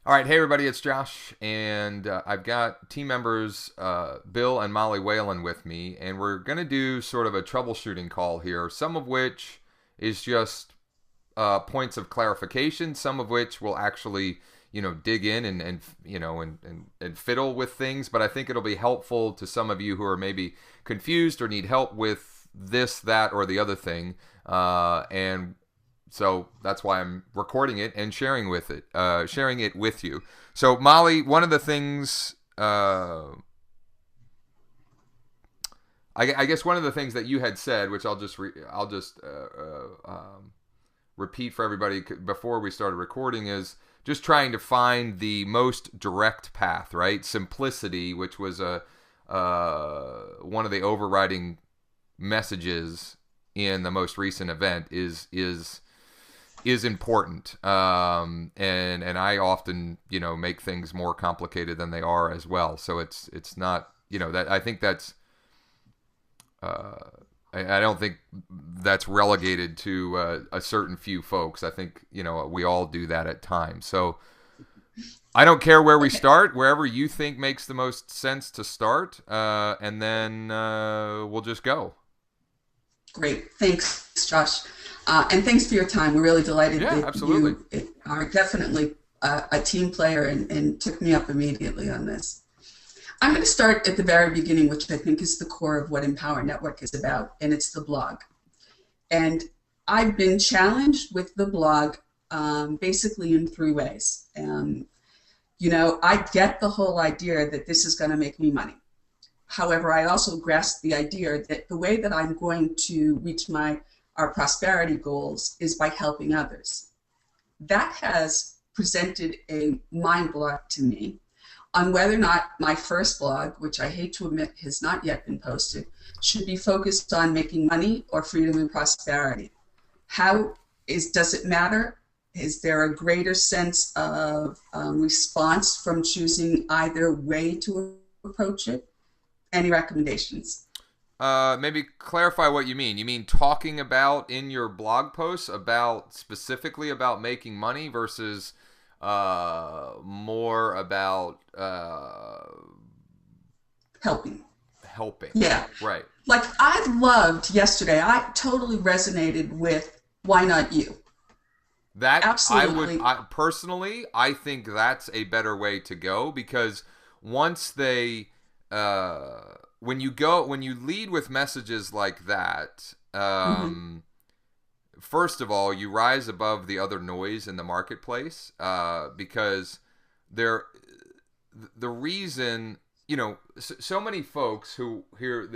All right, hey everybody, it's Josh, and I've got team members Bill and Molly Whalen with me, and we're going to do sort of a troubleshooting call here, some of which is just points of clarification, some of which will actually, dig in and fiddle with things, but I think it'll be helpful to some of you who are maybe confused or need help with this, that, or the other thing, and so that's why I'm recording it and sharing it with you. So Molly, one of the things, I guess one of the things that you had said, which I'll just repeat for everybody before we started recording, is just trying to find the most direct path, right? Simplicity, which was one of the overriding messages in the most recent event, is important, and I often make things more complicated than they are as well. So it's not that I think that's I don't think that's relegated to a certain few folks. I think we all do that at times. So I don't care where we Okay, start, wherever you think makes the most sense to start, and then we'll just go. great. Thanks, Josh. And thanks for your time. We're really delighted Yeah, that absolutely. you are definitely a team player and took me up immediately on this. I'm going to start at the very beginning, which I think is the core of what Empower Network is about, and it's the blog. And I've been challenged with the blog basically in three ways. I get the whole idea that this is going to make me money. However, I also grasp the idea that the way that I'm going to reach our prosperity goals is by helping others. That has presented a mind block to me on whether or not my first blog, which I hate to admit has not yet been posted, should be focused on making money or freedom and prosperity. Does it matter? Is there a greater sense of response from choosing either way to approach it? Any recommendations? Maybe clarify what you mean. You mean talking about in your blog posts about specifically about making money versus more about Helping. helping. Yeah. Right. Like I loved yesterday, I totally resonated with Why Not You? That Absolutely. I personally, I think that's a better way to go because once they, when you lead with messages like that, Hmm. first of all, you rise above the other noise in the marketplace because there, the reason, so many folks who hear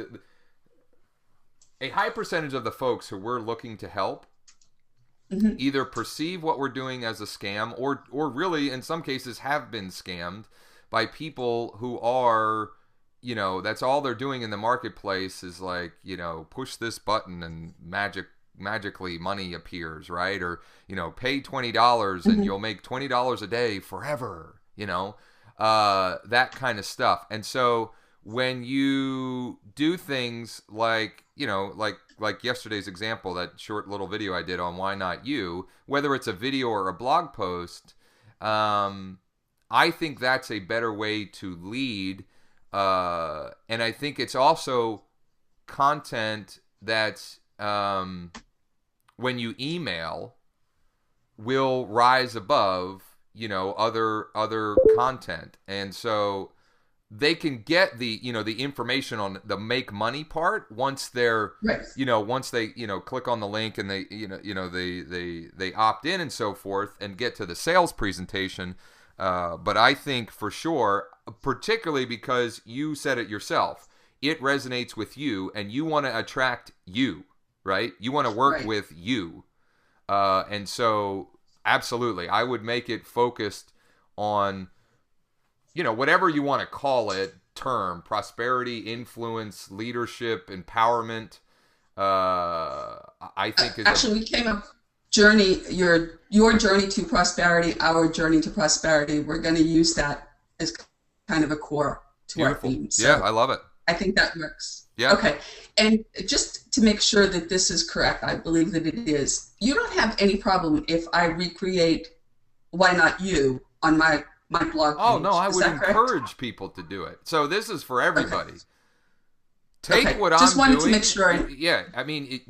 a high percentage of the folks who we're looking to help Hmm. either perceive what we're doing as a scam or really in some cases have been scammed by people who are that's all they're doing in the marketplace is like push this button and magically money appears, right? Or pay $20 and Hmm. you'll make $20 a day forever, that kind of stuff. And so when you do things like like yesterday's example, that short little video I did on Why Not You, whether it's a video or a blog post, um, I think that's a better way to lead, and I think it's also content that when you email will rise above other content, and so they can get the information on the make money part once they're Right. once they click on the link and they they opt in and so forth and get to the sales presentation. But I think for sure, particularly because you said it yourself, it resonates with you and you want to attract you, right? You want to work Right. with you, and so absolutely I would make it focused on whatever you want to call it, term, prosperity, influence, leadership, empowerment, I think is a, Actually, we came up journey your journey to prosperity, our journey to prosperity. We're going to use that as kind of a core to our beautiful. theme. Yeah, So I love it. I think that works. Yeah. Okay. And just to make sure that this is correct, I believe that it is. You don't have any problem if I recreate Why Not You on my my blog Oh no, page. I Is would that correct? encourage people to do it. So this is for Okay. everybody. Take Okay. what Just I'm wanted to doing. make sure. Yeah, I mean,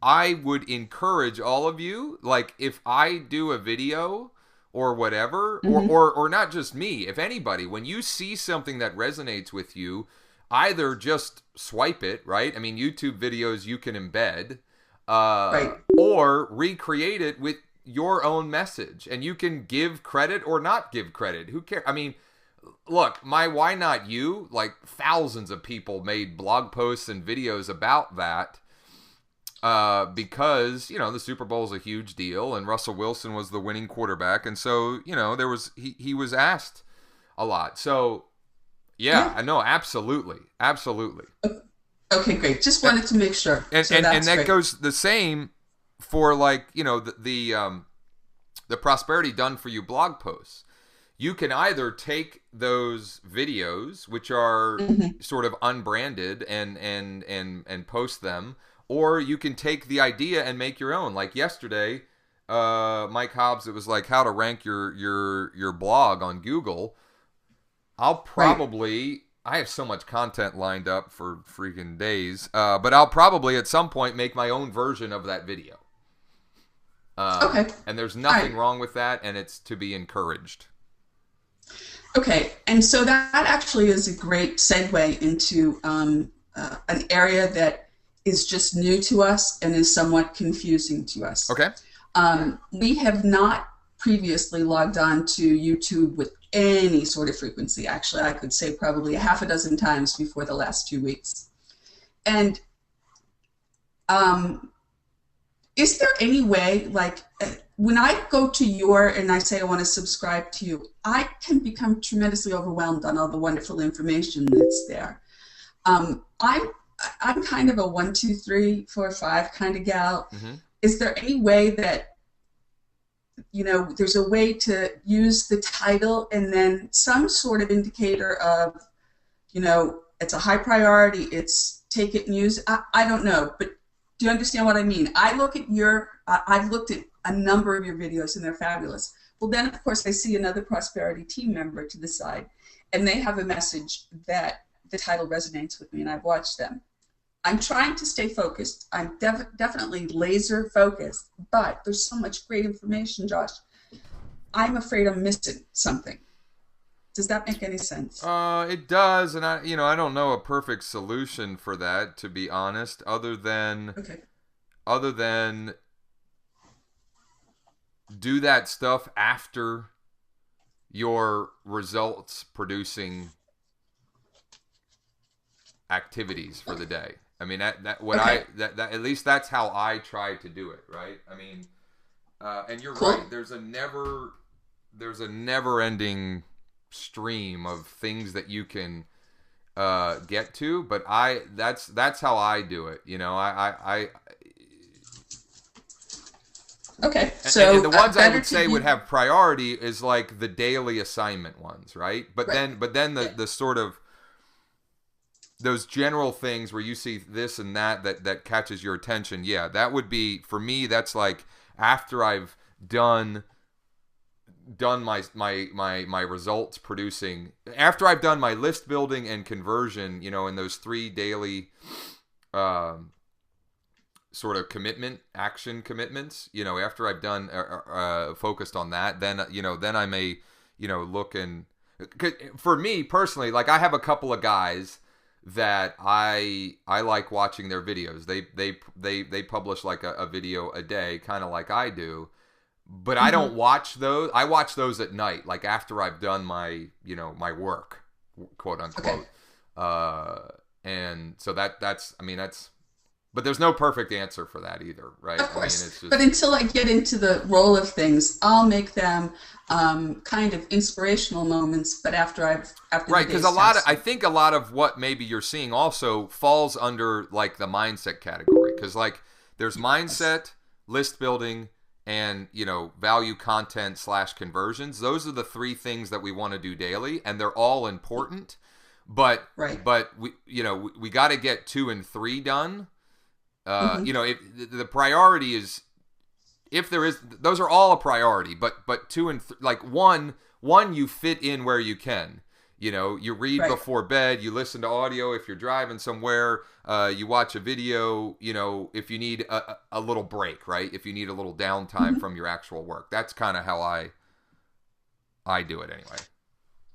I would encourage all of you, like if I do a video or whatever, Mhm. or not just me, if anybody, when you see something that resonates with you, either just swipe it, right? I mean, YouTube videos you can embed, Right. or recreate it with your own message, and you can give credit or not give credit. Who cares? I mean, look, my Why Not You, like thousands of people made blog posts and videos about that, because the Super Bowl is a huge deal, and Russell Wilson was the winning quarterback, and so there was he was asked a lot. So yeah, Yeah. I know, absolutely, absolutely, Okay, great. Just and wanted to make sure. So and that's that great. goes the same for, like, the prosperity done for you blog posts. You can either take those videos, which are Hmm. sort of unbranded, and post them, or you can take the idea and make your own. Like yesterday, Mike Hobbs, it was like how to rank your blog on Google. Right. I have so much content lined up for freaking days, but I'll probably at some point make my own version of that video. Okay. And there's All right. nothing wrong with that, and it's to be encouraged. Okay. And so that actually is a great segue into an area that is just new to us and is somewhat confusing to us. Okay. We have not previously logged on to YouTube with any sort of frequency. Actually, I could say probably a half a dozen times before the last 2 weeks. And um, is there any way, like, when I go to your and I say I want to subscribe to you, I can become tremendously overwhelmed on all the wonderful information that's there. Um, I'm I'm kind of a one, two, three, four, five kind of gal. Mm-hmm. Is there any way that there's a way to use the title and then some sort of indicator of, it's a high priority, it's take it and use it. I don't know, but do you understand what I mean? I've looked at a number of your videos and they're fabulous. Well, then of course I see another prosperity team member to the side and they have a message that the title resonates with me and I've watched them. I'm trying to stay focused. I'm definitely laser focused, but there's so much great information, Josh. I'm afraid I'm missing something. Does that make any sense? It does, and I don't know a perfect solution for that, to be honest, Okay. other than do that stuff after your results producing activities for the day. I mean, that what Okay. I that at least that's how I try to do it, right? I mean, and you're Cool. right. There's a never ending stream of things that you can get to, but that's how I do it. Okay. And So the ones I better would to say would be have priority is like the daily assignment ones, right? But right. then Yeah. the sort of those general things where you see this and that catches your attention. Yeah, that would be, for me, that's like after I've done my results producing, after I've done my list building and conversion, in those 3 daily sort of action commitments, after I've done focused on that, then I may look and, for me personally, like I have a couple of guys that I like watching their videos. They publish like a video a day, kind of like I do. But I Mm-hmm. don't watch those. I watch those at night, like after I've done my work, quote Okay. unquote. And so that's I mean that's but there's no perfect answer for that either, right? Of I mean, it's course. But just until I get into the role of things, I'll make them kind of inspirational moments. But after the right, because day's I task. think a lot of what maybe you're seeing also falls under like the mindset category, because like there's Yes. mindset, list building, and value content / conversions. Those are the 3 things that we want to do daily, and they're all important. But Right. we got to get 2 and 3 done. Mm-hmm. If the priority is if there is, those are all a priority, but two and like one you fit in where you can. You know, you read Right. before bed, you listen to audio if you're driving somewhere, you watch a video, you know, if you need a little break, right? If you need a little downtime Mhm. from your actual work. That's kind of how I do it anyway.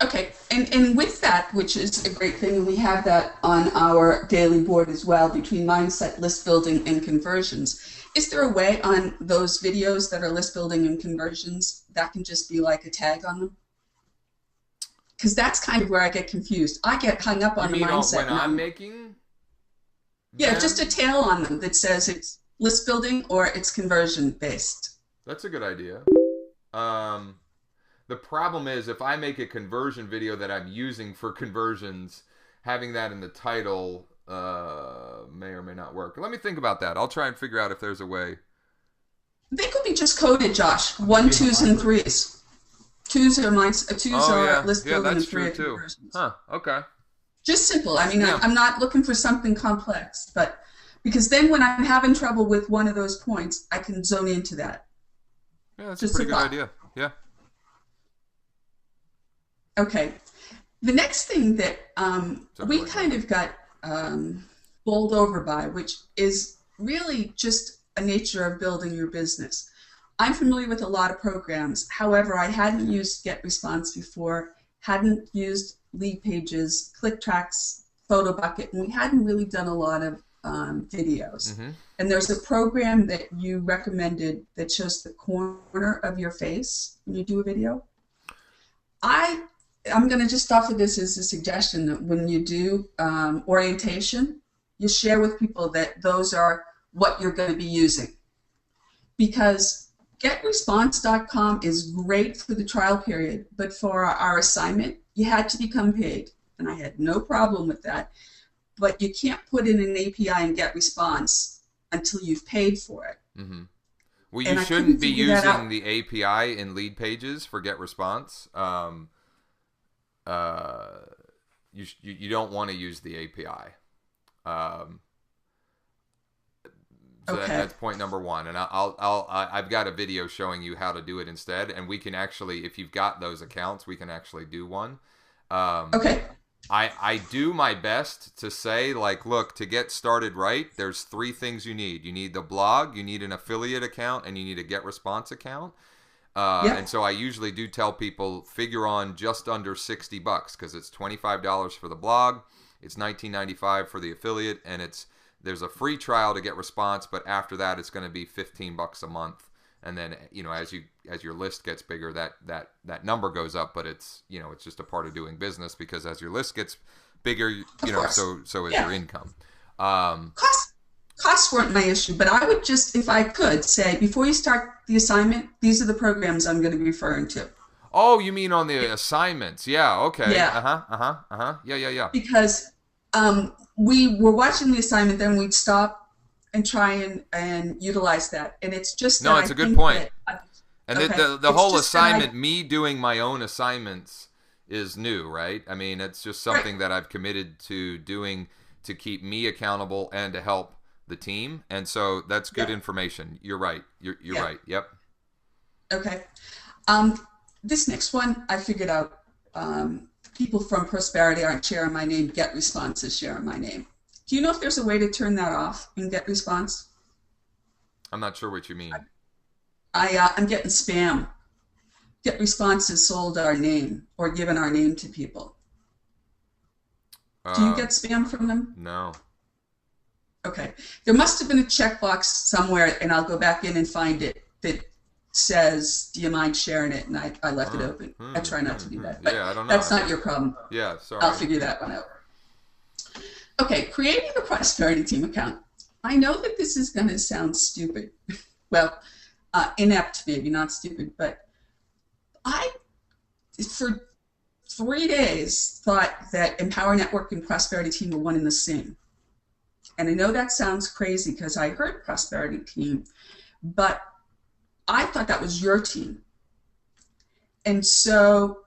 Okay, and with that, which is a great thing, and we have that on our daily board as well, between mindset, list building, and conversions. Is there a way on those videos that are list building and conversions that can just be like a tag on them? Because that's kind of where I get confused. I get hung up You on the mean mindset, when and I'm making yeah, just a them? tail on them that says it's list building or it's conversion based. That's a good idea. Um, the problem is if I make a conversion video that I'm using for conversions, having that in the title may or may not work. Let me think about that. I'll try and figure out if there's a way. They could be just coded, Josh. One, twos, and threes. Twos Oh are yeah, list yeah, building and that's three true are too. conversions. Huh? Okay. Just simple. I mean, Yeah, I'm not looking for something complex, but because then when I'm having trouble with one of those points, I can zone into that. yeah, that's a Just a pretty good thought. idea. Yeah. Okay. The next thing that Sorry, we like that. kind of got bowled over by, which is really just a nature of building your business. I'm familiar with a lot of programs. However, I hadn't used GetResponse before, hadn't used lead pages, ClickTracks, PhotoBucket, and we hadn't really done a lot of videos. Mm-hmm. And there's a program that you recommended that shows the corner of your face when you do a video. I I'm going to just offer this as a suggestion that when you do orientation, you share with people that those are what you're going to be using. Because getresponse.com is great for the trial period, but for our assignment, you had to become paid. And I had no problem with that. But you can't put in an API and get response until you've paid for it. Mm-hmm. Well, you And I shouldn't couldn't be figure that using out. the API in lead pages for get response. You don't want to use the API. Um, so Okay. that's point number one. And I've got a video showing you how to do it instead. And we can actually, if you've got those accounts, we can actually do one. Um, Okay. I do my best to say, like, look, to get started right, there's three things you need. You need the blog, you need an affiliate account, and you need a get response account. And Yep. so I usually do tell people figure on just under $60 because it's $25 for the blog, it's $19.95 for the affiliate, and there's a free trial to get response, but after that it's going to be $15 a month. And then as your list gets bigger, that number goes up, but it's it's just a part of doing business because as your list gets bigger, Of course. so is Yeah. your income. Um, Costs weren't my issue, but I would just, if I could, say before you start the assignment, these are the programs I'm going to be referring to. oh, you mean on the assignments? Yeah. Okay. Yeah, Uh huh. Uh huh. Uh huh. Yeah. Yeah. Yeah. because we were watching the assignment, then we'd stop and try and utilize that. And it's just that No, I it's a good think point. that, And okay, the it's whole just that I, assignment, me doing my own assignments, is new, right? I mean, it's just right, something that I've committed to doing to keep me accountable and to help the team. And so that's good yeah, information. You're right. You're yeah, right. Yep. okay. Um, this next one, I figured out people from Prosperity aren't sharing my name, Get Response is sharing my name. Do you know if there's a way to turn that off in Get Response? I'm not sure what you mean. I'm getting spam. Get Response has sold our name or given our name to people. Do you Uh, get spam from them? no. Okay. There must have been a checkbox somewhere, and I'll go back in and find it, that says, do you mind sharing it? And I left it open. I try not to do that. But Yeah, I don't that's know. not your problem. Yeah, I'll sorry. figure that one out. Okay, creating a Prosperity Team account. I know that this is going to sound stupid. Well, inept maybe, not stupid, but I, for 3 days, thought that Empower Network and Prosperity Team were one and the same. And I know that sounds crazy because I heard Prosperity Team, but I thought that was your team. And so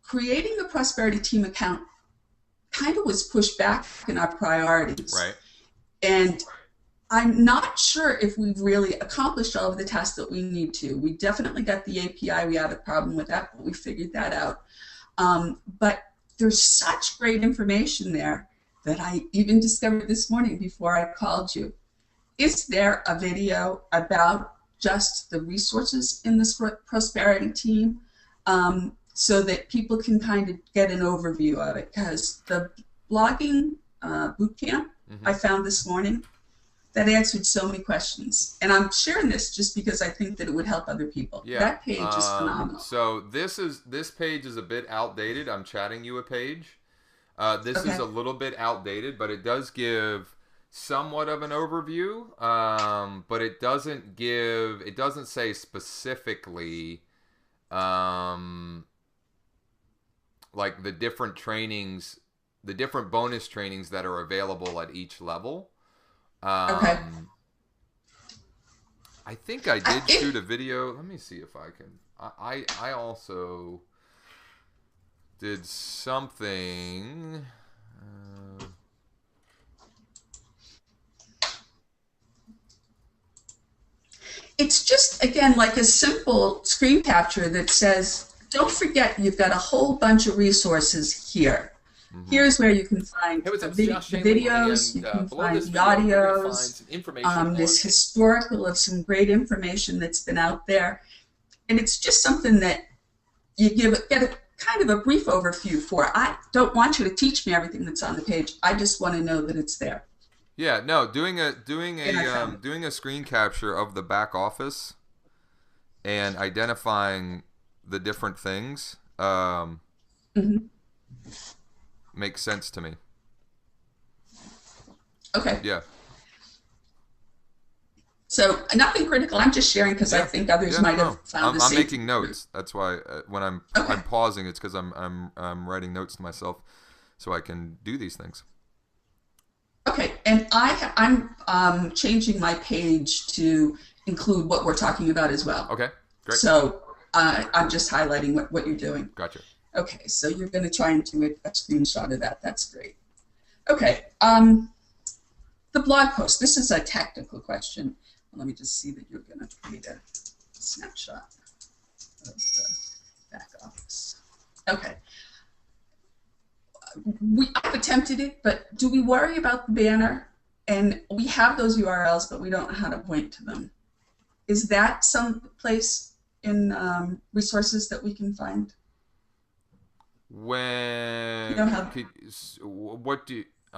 creating a Prosperity Team account kind of was pushed back in our priorities. Right. And I'm not sure if we've really accomplished all of the tasks that we need to. We definitely got the API. We had a problem with that, but we figured that out. But there's such great information there that I even discovered this morning before I called you. Is there a video about just the resources in this prosperity team, so that people can kind of get an overview of it? Because the blogging boot camp I found this morning, that answered so many questions. And I'm sharing this just because I think that it would help other people. Yeah. That page is phenomenal. So this page is a bit outdated. I'm chatting you a page. This is a little bit outdated, but it does give somewhat of an overview. But it doesn't say specifically like the different trainings, the different bonus trainings that are available at each level. I think I did shoot a video. Let me see if I can. I also did something. It's just, again, like a simple screen capture that says, don't forget you've got a whole bunch of resources here. Here's where you can find the videos, you can find the audios, this historical of some great information that's been out there. And it's just something that you get a kind of a brief overview for. I don't want you to teach me everything that's on the page. I just want to know that it's there. Yeah, no, doing a screen capture of the back office and identifying the different things makes sense to me. Okay. Yeah. So nothing critical. I'm just sharing because I think others might have found the same. I'm making notes. That's why when I'm pausing, it's because I'm writing notes to myself so I can do these things. Okay, and I'm changing my page to include what we're talking about as well. Okay, great. So I'm just highlighting what you're doing. Gotcha. Okay, so you're going to try and do a screenshot of that. That's great. Okay, the blog post. This is a technical question. Let me just see that you're going to create a snapshot of the back office. Okay. I've attempted it, but do we worry about the banner? And we have those URLs, but we don't know how to point to them. Is that some place in resources that we can find? When I'm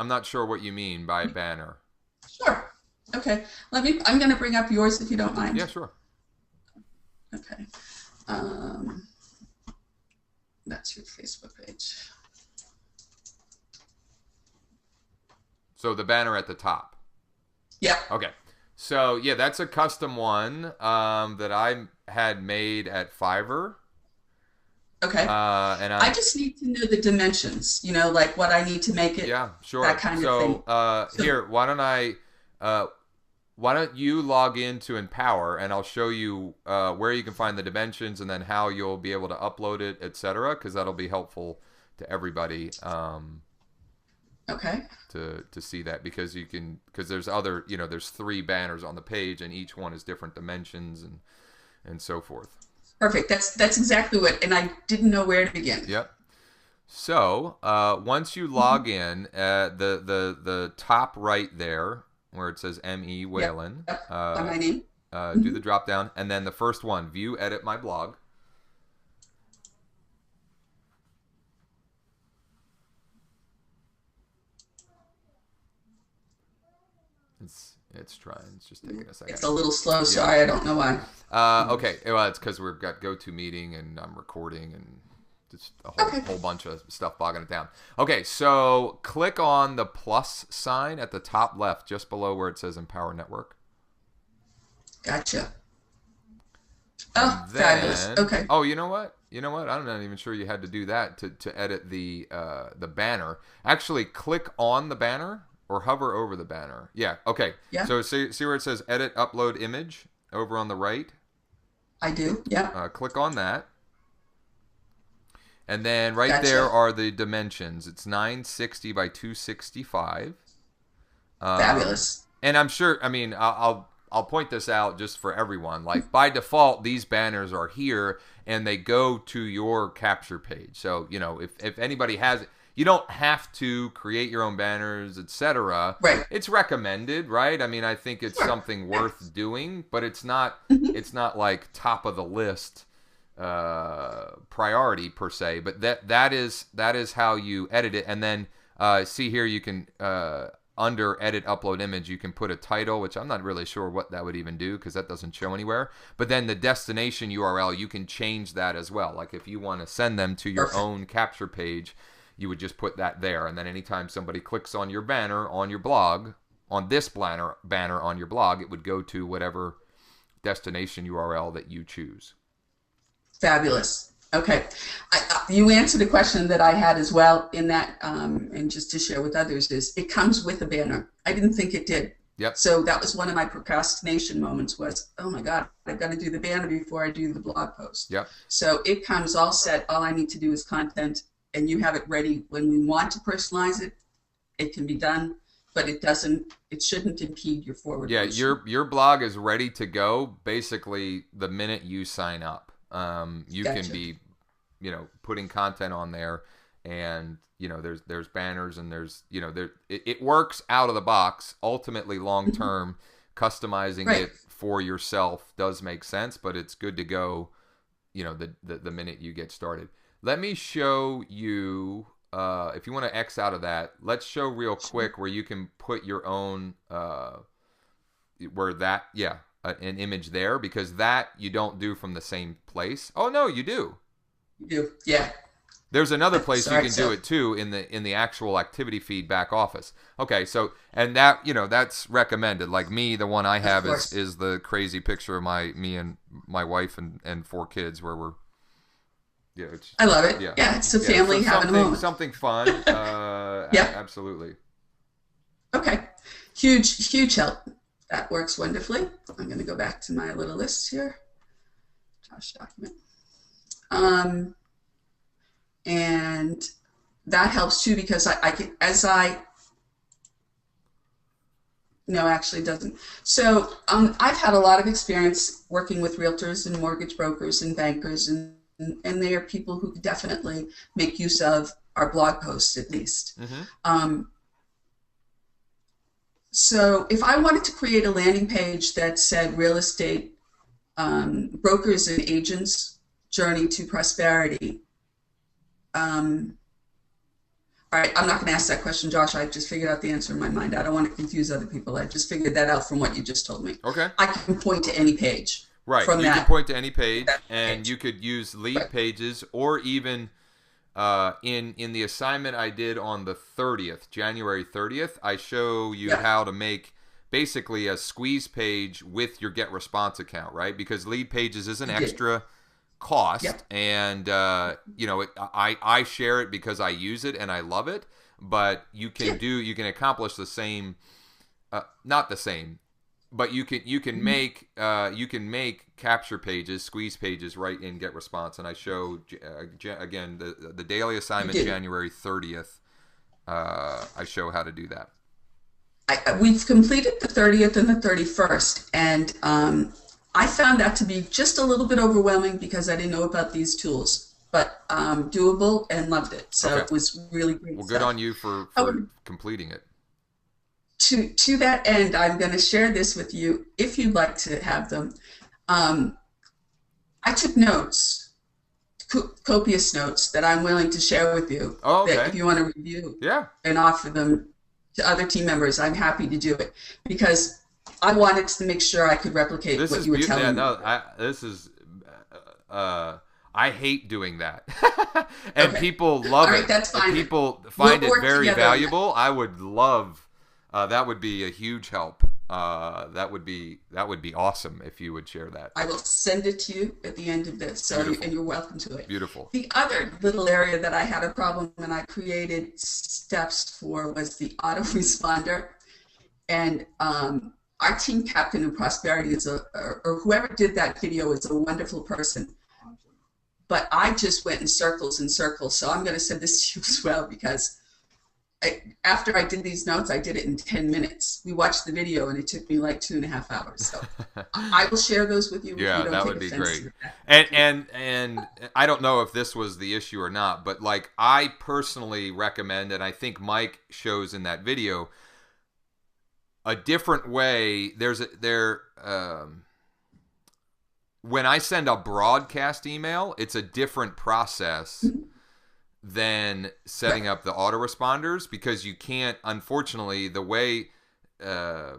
not sure what you mean by banner. Sure. Okay. I'm going to bring up yours if you don't mind. Yeah, sure. Okay. That's your Facebook page. So the banner at the top. Yeah. Okay. So yeah, that's a custom one that I had made at Fiverr. Okay. And I just need to know the dimensions, like what I need to make it. Yeah, sure. That kind of thing. So here, why don't you log into Empower, and I'll show you where you can find the dimensions, and then how you'll be able to upload it, etc. Because that'll be helpful to everybody. Okay. To see that, because there's there's 3 banners on the page, and each one is different dimensions and so forth. Perfect. That's exactly what, and I didn't know where to begin. Yep. So once you log in, the top right there where it says M.E. Whalen, Yep. My name. Do the drop down, and then the first one, view, edit my blog. It's trying. It's just taking a second. It's a little slow. Sorry, I don't know why. Okay. Well, it's because we've got GoToMeeting and I'm recording and just a whole bunch of stuff bogging it down. Okay, so click on the plus sign at the top left, just below where it says Empower Network. Gotcha. Oh, fabulous. Okay. Oh, you know what? I'm not even sure you had to do that to edit the banner. Actually, click on the banner. Or hover over the banner. Yeah, okay. Yeah. So see where it says edit upload image over on the right? I do, yeah. Click on that. And then Gotcha. there are the dimensions. It's 960 by 265. Fabulous. And I'm sure, I mean, I'll point this out just for everyone. Like by default, these banners are here and they go to your capture page. So, you know, if anybody has it, you don't have to create your own banners, etc. Right. It's recommended, right? I mean, I think it's Sure. something worth doing, but it's not like top of the list priority per se. But that is how you edit it. And then see here, you can under edit upload image, you can put a title, which I'm not really sure what that would even do because that doesn't show anywhere. But then the destination URL, you can change that as well. Like if you want to send them to your own capture page, you would just put that there. And then anytime somebody clicks on your banner on your blog, on this banner on your blog, it would go to whatever destination URL that you choose. Fabulous. Okay. You answered a question that I had as well in that, and just to share with others, is it comes with a banner. I didn't think it did. Yep. So that was one of my procrastination moments was, oh my God, I've got to do the banner before I do the blog post. Yep. So it comes all set. All I need to do is content, and you have it ready. When we want to personalize it, it can be done, but it shouldn't impede your forward motion. Your blog is ready to go basically the minute you sign up. You Gotcha. can be, you know, putting content on there, and you know there's banners, and there's, you know, it works out of the box. Ultimately, long term, customizing Right. it for yourself does make sense, but it's good to go, you know, the minute you get started. Let me show you, if you want to X out of that, let's show real quick where you can put your own, an image there, because that you don't do from the same place. Oh no, you do. You do. Yeah. There's another place Sorry, you can do it too in the actual activity feed back office. Okay, so and that, you know, that's recommended. Like me, the one I have is the crazy picture of me and my wife and 4 kids where we're, yeah, it's, I love it. Yeah, Yeah, it's a family so having a moment. something fun. Yep. Absolutely. Okay. Huge help. That works wonderfully. I'm going to go back to my little list here. Josh document. And that helps too, because I can, no, actually it doesn't. So I've had a lot of experience working with realtors and mortgage brokers and bankers, and they are people who definitely make use of our blog posts at least. So if I wanted to create a landing page that said real estate brokers and agents journey to prosperity, all right, I'm not going to ask that question, Josh. I just figured out the answer in my mind. I don't want to confuse other people. I just figured that out from what you just told me. Okay. I can point to any page. Right. From you can point to any page, and you could use lead pages, or even in the assignment I did on the 30th, January 30th, I show you how to make basically a squeeze page with your Get Response account, right? Because lead pages is an extra cost, and you know, I share it because I use it and I love it, but you can accomplish the same, not the same, but you can make capture pages, squeeze pages right in Get Response, and I show again the daily assignment January 30th. I show how to do that. We've completed the 30th and the 31st, and I found that to be just a little bit overwhelming because I didn't know about these tools, but doable, and loved it. So it was really great. Well, good on you for completing it. To that end, I'm going to share this with you if you'd like to have them. I took notes, copious notes that I'm willing to share with you. Oh, okay. That if you want to review and offer them to other team members, I'm happy to do it, because I wanted to make sure I could replicate what you were telling me. I hate doing that, and people love it. That's fine. And people find it very valuable. I would love that. Would be a huge help. That would be awesome if you would share that. I will send it to you at the end of this, and you're welcome to it. Beautiful. The other little area that I had a problem and I created steps for was the autoresponder, and our team captain in prosperity is or whoever did that video is a wonderful person. But I just went in circles and circles, so I'm going to send this to you as well, because after I did these notes, I did it in 10 minutes. We watched the video and it took me like 2.5 hours. So I will share those with you if Yeah, you don't that take would be offense great. to that. And I don't know if this was the issue or not, but like I personally recommend, and I think Mike shows in that video, a different way. When I send a broadcast email, it's a different process than setting up the autoresponders, because you can't, unfortunately, the way the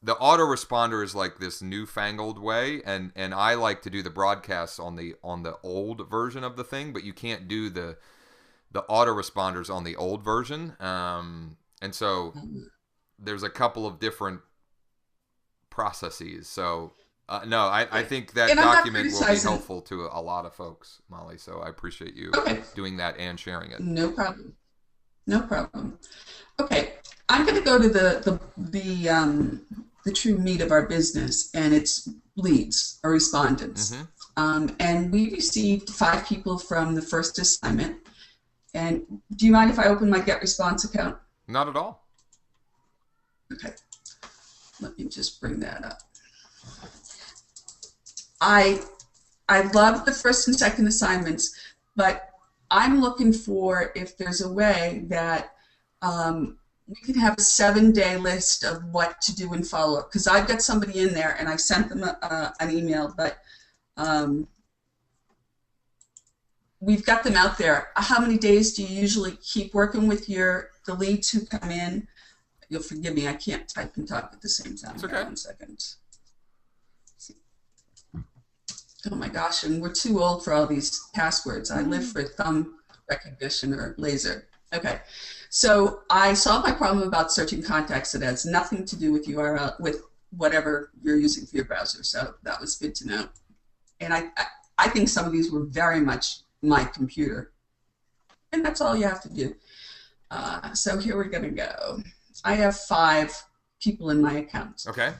autoresponder is like this newfangled way, and I like to do the broadcasts on the old version of the thing, but you can't do the autoresponders on the old version, and so there's a couple of different processes. So no, I think that And I'm not document will be criticizing. helpful to a lot of folks, Molly. So I appreciate you Okay, doing that and sharing it. no problem. No problem. Okay, I'm going to go to the true meat of our business, and it's leads or respondents. Mm-hmm. And we received 5 people from the first assignment. And do you mind if I open my Get Response account? Not at all. Okay, let me just bring that up. I love the first and second assignments, but I'm looking for if there's a way that we can have a 7-day list of what to do and follow up. Because I've got somebody in there and I've sent them an email, but we've got them out there. How many days do you usually keep working with the leads who come in? You'll forgive me, I can't type and talk at the same time. It's okay. 1 second. Oh my gosh, and we're too old for all these passwords. I live for thumb recognition or laser. Okay, so I solved my problem about searching contacts. It has nothing to do with URL, with whatever you're using for your browser. So that was good to know. And I think some of these were very much my computer. And that's all you have to do. So here we're going to go. I have 5 people in my account. Okay.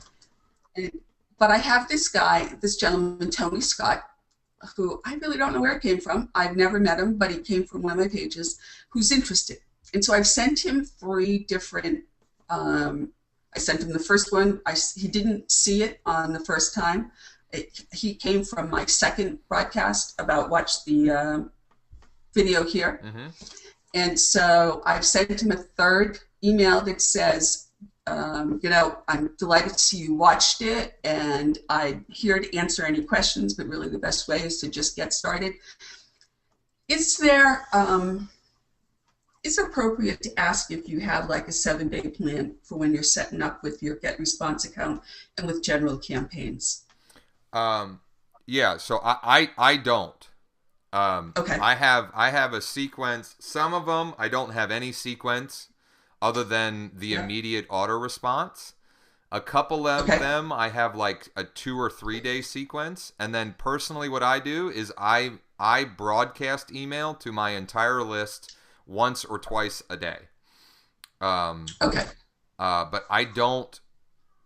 But I have this guy, this gentleman, Tony Scott, who I really don't know where it came from. I've never met him, but he came from one of my pages, who's interested. And so I've sent him 3 different, I sent him the first one. He didn't see it on the first time. He came from my second broadcast about watch the video here. Mm-hmm. And so I've sent him a 3rd email that says, I'm delighted to see you watched it, and I'm here to answer any questions, but really the best way is to just get started. Is there, it's appropriate to ask if you have like a 7-day plan for when you're setting up with your Get Response account and with general campaigns? Yeah, so I don't. Okay. I have a sequence. Some of them I don't have any sequence other than the immediate auto response. A couple of them I have like a 2 or 3 day sequence, and then personally what I do is I broadcast email to my entire list once or twice a day. But I don't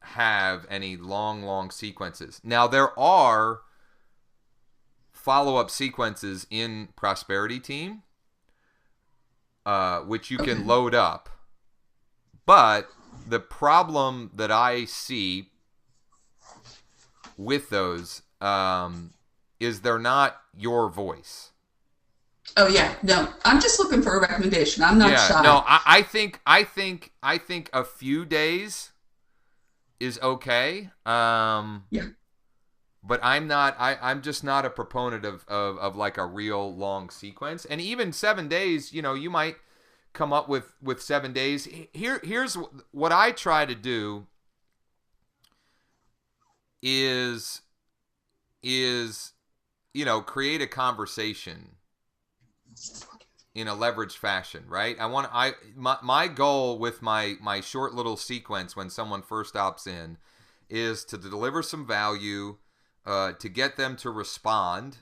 have any long sequences. Now there are follow-up sequences in Prosperity Team, which you can load up. But the problem that I see with those is they're not your voice. Oh yeah, no. I'm just looking for a recommendation. I'm not shy. No, I think a few days is okay. Yeah. But I'm just not a proponent of like a real long sequence. And even 7 days, you might come up with 7 days. Here's what I try to do is create a conversation in a leveraged fashion, right? My goal with my short little sequence when someone first opts in is to deliver some value, to get them to respond,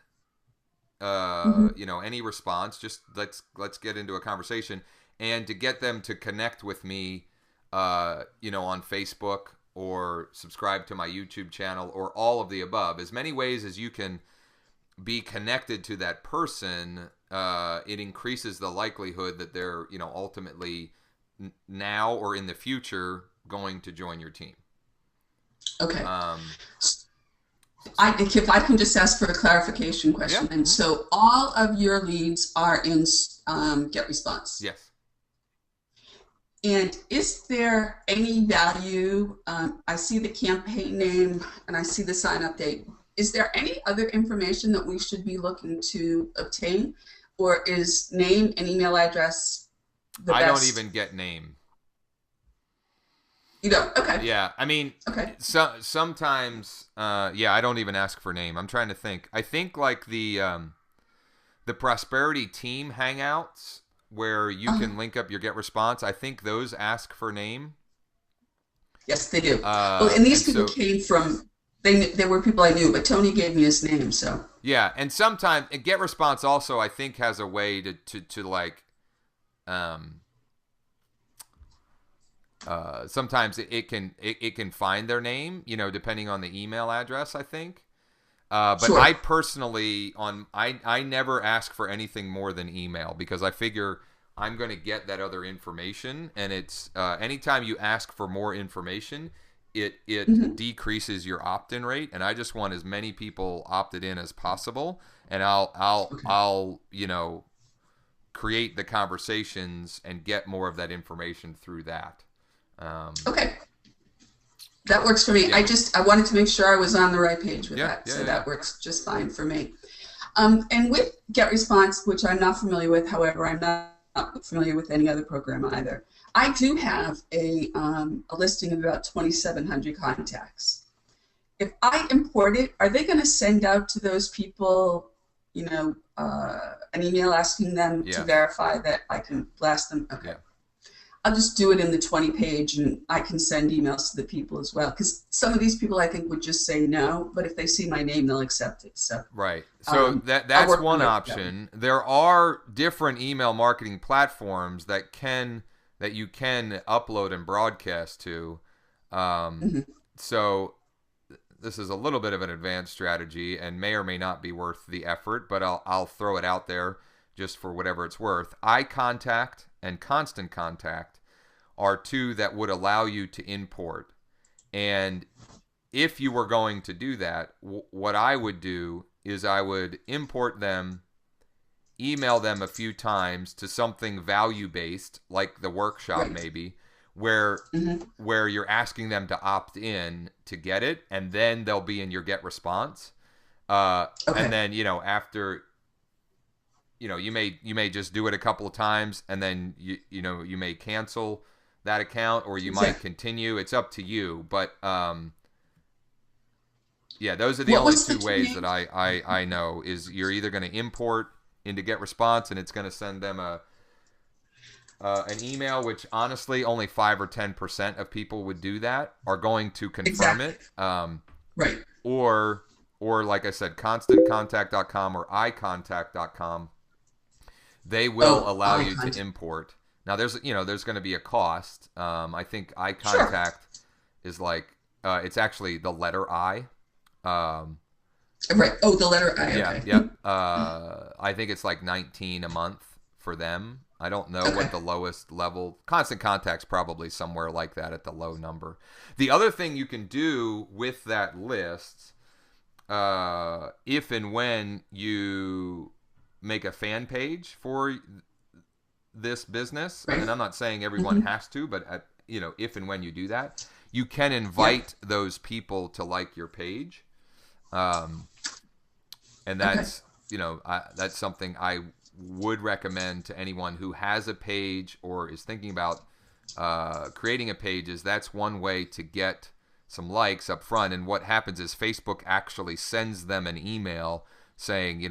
any response, just let's get into a conversation, and to get them to connect with me, on Facebook or subscribe to my YouTube channel or all of the above. As many ways as you can be connected to that person, it increases the likelihood that they're, ultimately now or in the future going to join your team. Okay. Um, If I can just ask for a clarification yeah. question, and so all of your leads are in Get Response. Yes. And is there any value? I see the campaign name and I see the sign up date. Is there any other information that we should be looking to obtain, or is name and email address the I don't best? even get name. You don't? Okay. Yeah, I mean, Okay. sometimes, yeah, I don't even ask for name. I'm trying to think. I think like the Prosperity Team Hangouts, where you Uh-huh. can link up your Get Response. I think those ask for name. Yes, they do. Well, and And these people so, came from, they were people I knew, but Tony gave me his name, so. yeah, and sometimes Get Response also I think has a way to like, um, sometimes it can find their name, depending on the email address. I think. But Sure. I personally I never ask for anything more than email, because I figure I'm going to get that other information, and it's anytime you ask for more information, it Hmm. decreases your opt-in rate, and I just want as many people opted in as possible, and I'll create the conversations and get more of that information through that. Okay. That works for me. Yeah, I wanted to make sure I was on the right page with yeah, that, yeah, so yeah, yeah. that works just fine for me. And with Get Response, which I'm not familiar with, however, I'm not familiar with any other program either. I do have a listing of about 2,700 contacts. If I import it, are they going to send out to those people, an email asking them to Yes, verify that I can blast them? Okay. yeah. I'll just do it in the 20 page, and I can send emails to the people as well. Because some of these people I think would just say no, but if they see my name, they'll accept it. So Right. So I'll that's work my one way through that one. option. There are different email marketing platforms that you can upload and broadcast to. Um, Hmm. so this is a little bit of an advanced strategy and may or may not be worth the effort, but I'll throw it out there just for whatever it's worth. Eye Contact and Constant Contact are two that would allow you to import. And if you were going to do that, what I would do is I would import them, email them a few times to something value based, like the workshop Right. maybe, where Hmm. where you're asking them to opt in to get it, and then they'll be in your Get Response. And Okay. then after you may just do it a couple of times, and then you may cancel that account, or you might Exactly. continue. It's up to you, but yeah, those are the What only was the two ways that domain? I know is you're either going to import into Get Response, and it's going to send them an email, which honestly only 5 or 10% of people would do that, are going to confirm Exactly. it, Right. or like I said, constantcontact.com or icontact.com, they will Oh, allow eye you to contact. import. Now there's going to be a cost. I think Sure. iContact is like it's actually the letter I. Um, Right. Oh, the letter I. yeah, Okay. yep. I think it's like 19 a month for them. I don't know Okay. what the lowest level. Constant Contact's probably somewhere like that at the low number. The other thing you can do with that list, if and when you make a fan page for this business, Right. and I'm not saying everyone Hmm. has to, but if and when you do that, you can Yeah. invite those people to like your page. Um, and Okay. that's something I would recommend to anyone who has a page or is thinking about creating a page. Is that's one way to get some likes up front. And what happens is Facebook actually sends them an email saying,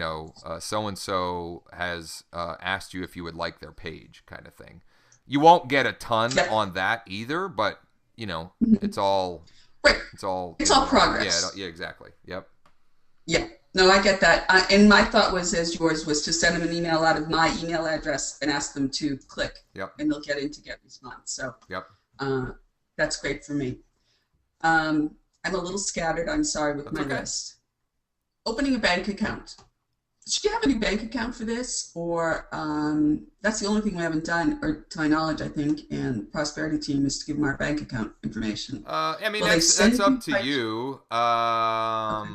so and so has asked you if you would like their page, kind of thing. You won't get a ton Yep. on that either, but Hmm. it's all Right. it's all It's all yeah, progress. yeah, exactly. Yep. Yeah. No, I get that. And my thought was, as yours was, to send them an email out of my email address and ask them to click, Yep. and they'll get in to Get Response. So Yep. uh, that's great for me. I'm a little scattered. I'm sorry with That's my okay. list. Opening a bank account. should you have any bank account for this, or that's the only thing we haven't done, or to my knowledge, I think, and Prosperity Team is to give them our bank account information. I mean, Will they that's send up you to by? you. Okay.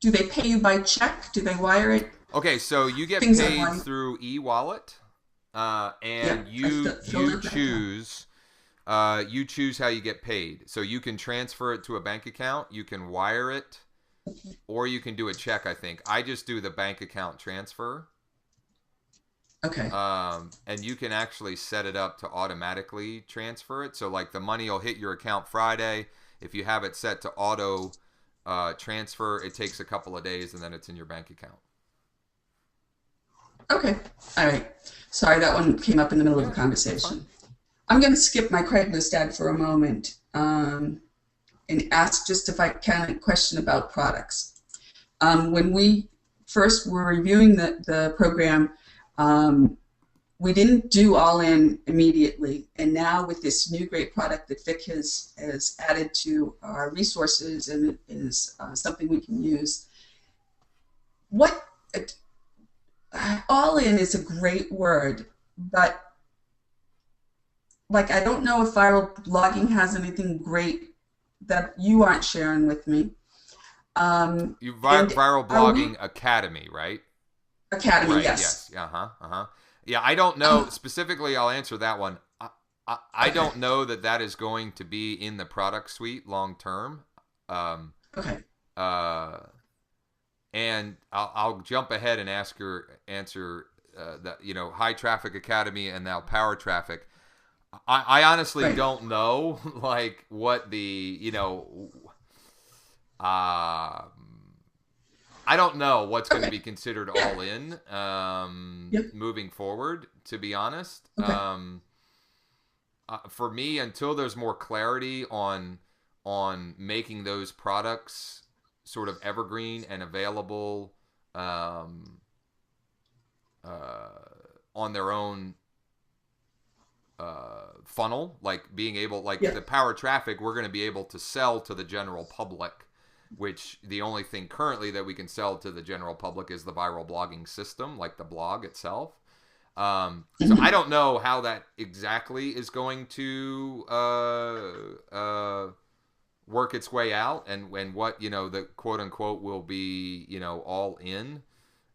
Do they pay you by check? Do they wire it? Okay, so you get Things paid online. through e-wallet, Yeah, and I you filled you out that account. choose you choose how you get paid. So you can transfer it to a bank account, you can wire it, or you can do a check. I think I just do the bank account transfer, Okay. and you can actually set it up to automatically transfer it. So like the money will hit your account Friday. If you have it set to auto transfer, it takes a couple of days, and then it's in your bank account. Okay. All right. Sorry, that one came up in the middle of a Yeah, that's fine. conversation. I'm going to skip my Craigslist ad for a moment, and ask just if I can a question about products. When we first were reviewing the program, um, we didn't do all in immediately. And now with this new great product that Vic has added to our resources and it is something we can use, what all in is a great word, but like I don't know if viral blogging has anything great that you aren't sharing with me. You And Viral are we Blogging Academy, right? Academy? Right. Yes. Yes. Uh-huh. Uh-huh. Yeah, I don't know Um, specifically. I'll answer that one. I okay. don't know that that is going to be in the product suite long term. Um, Okay. uh, and I'll jump ahead and answer that, high traffic academy and now power traffic. I honestly Right. don't know like what the uh, I don't know what's going to Okay. be considered Yeah. all in Yep. moving forward. To be honest, Okay. for me, until there's more clarity on making those products sort of evergreen and available um, on their own funnel, like being able, like Yeah. the power traffic, we're going to be able to sell to the general public. Which the only thing currently that we can sell to the general public is the viral blogging system, like the blog itself. So I Mhm. don't know how that exactly is going to work its way out, and what the quote unquote will be all in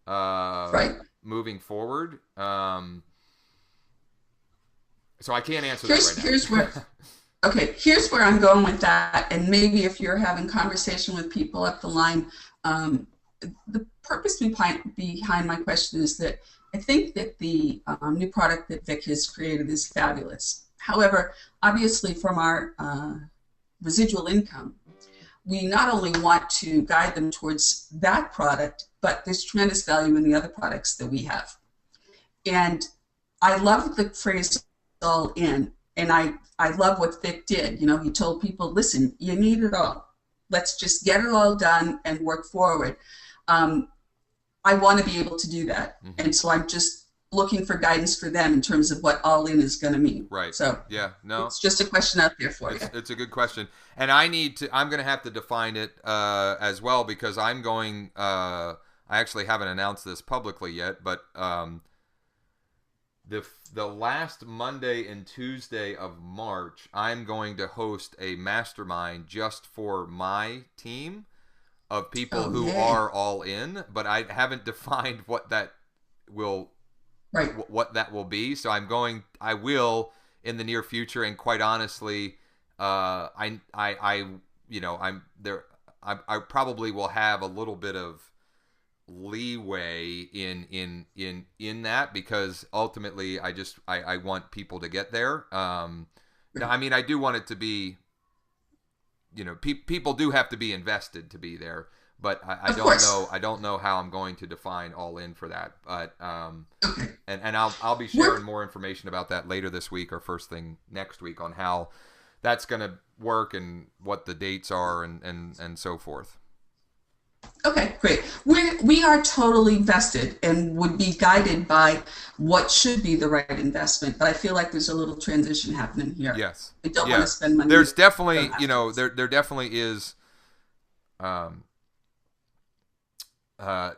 Right. moving forward. So I can't answer that right Here's where now. Okay, here's where I'm going with that, and maybe if you're having conversation with people up the line, the purpose behind my question is that I think that the new product that Vic has created is fabulous. However, obviously, from our residual income, we not only want to guide them towards that product, but there's tremendous value in the other products that we have. And I love the phrase all in. And I love what Vic did. You know, he told people, listen, you need it all. Let's just get it all done and work forward. Um, I want to be able to do that. Hmm. And so I'm just looking for guidance for them in terms of what all in is going to mean. Right. So Yeah. No. it's just a question out there for you. It's a good question, and I'm going to have to define it as well, because I'm going. I actually haven't announced this publicly yet, but the last Monday and Tuesday of March, I'm going to host a mastermind just for my team of people Oh, who yay. are all in, but I haven't defined will Right. what that will be. So I will in the near future, and quite honestly, I'm there. I probably will have a little bit of leeway in that, because ultimately I want people to get there. Now, I mean, I do want it to be, people do have to be invested to be there, but Of course. I don't know how I'm going to define all in for that. But Okay. and I'll be We're sharing more information about that later this week or first thing next week on how that's going to work and what the dates are, and so forth. Okay, great. We are totally vested and would be guided by what should be the right investment, but I feel like there's a little transition happening here. Yes. I don't want to Yeah. spend money There's that we definitely, don't have to. there definitely is um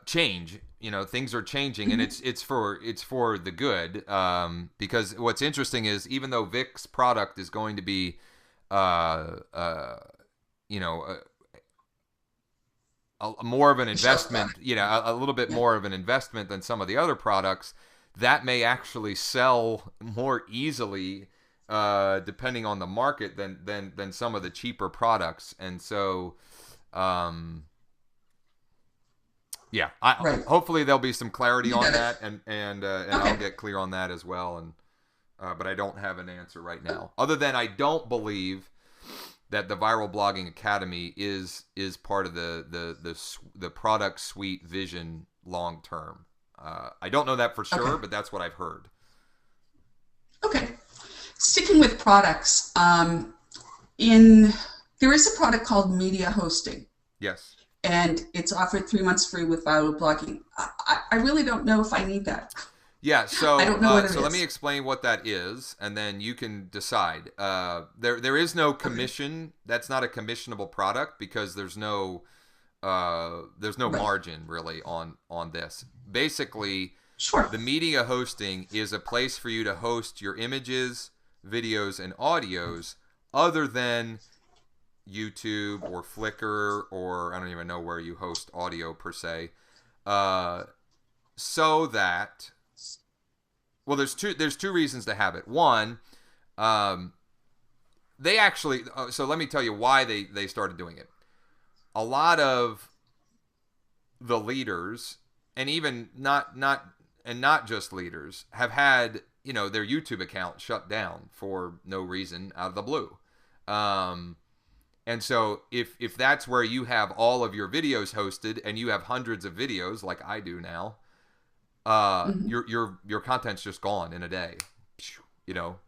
change. You know, things are changing, and it's for the good. Because what's interesting is even though Vic's product is going to be, uh, uh, you know, more of an investment, you know, a little bit Yeah. more of an investment than some of the other products, that may actually sell more easily, depending on the market than some of the cheaper products. And so, um, yeah, Right. hopefully there'll be some clarity You on got it. that, and I'll Okay. get clear on that as well. And but I don't have an answer right now, other than I don't believe that the Viral Blogging Academy is part of the product suite vision long term. I don't know that for Okay. sure, but that's what I've heard. Okay. Sticking with products, in there is a product called media hosting, Yes. and it's offered 3 months free with viral blogging. I really don't know if I need that. Yeah, I so don't know what it so let me is. explain what that is, and then you can decide. There is no Okay. commission. That's not a commissionable product because there's no Right. margin really on this. Basically, Sure. the media hosting is a place for you to host your images, videos, and audios other than YouTube or Flickr, or I don't even know where you host audio per se. Uh, so that, well, there's two reasons to have it. One, um, they actually, so let me tell you why they started doing it. A lot of the leaders, and even not just leaders, have had, you know, their YouTube account shut down for no reason out of the blue. Um, and so if that's where you have all of your videos hosted and you have hundreds of videos like I do now, Hmm. your content's just gone in a day. You know,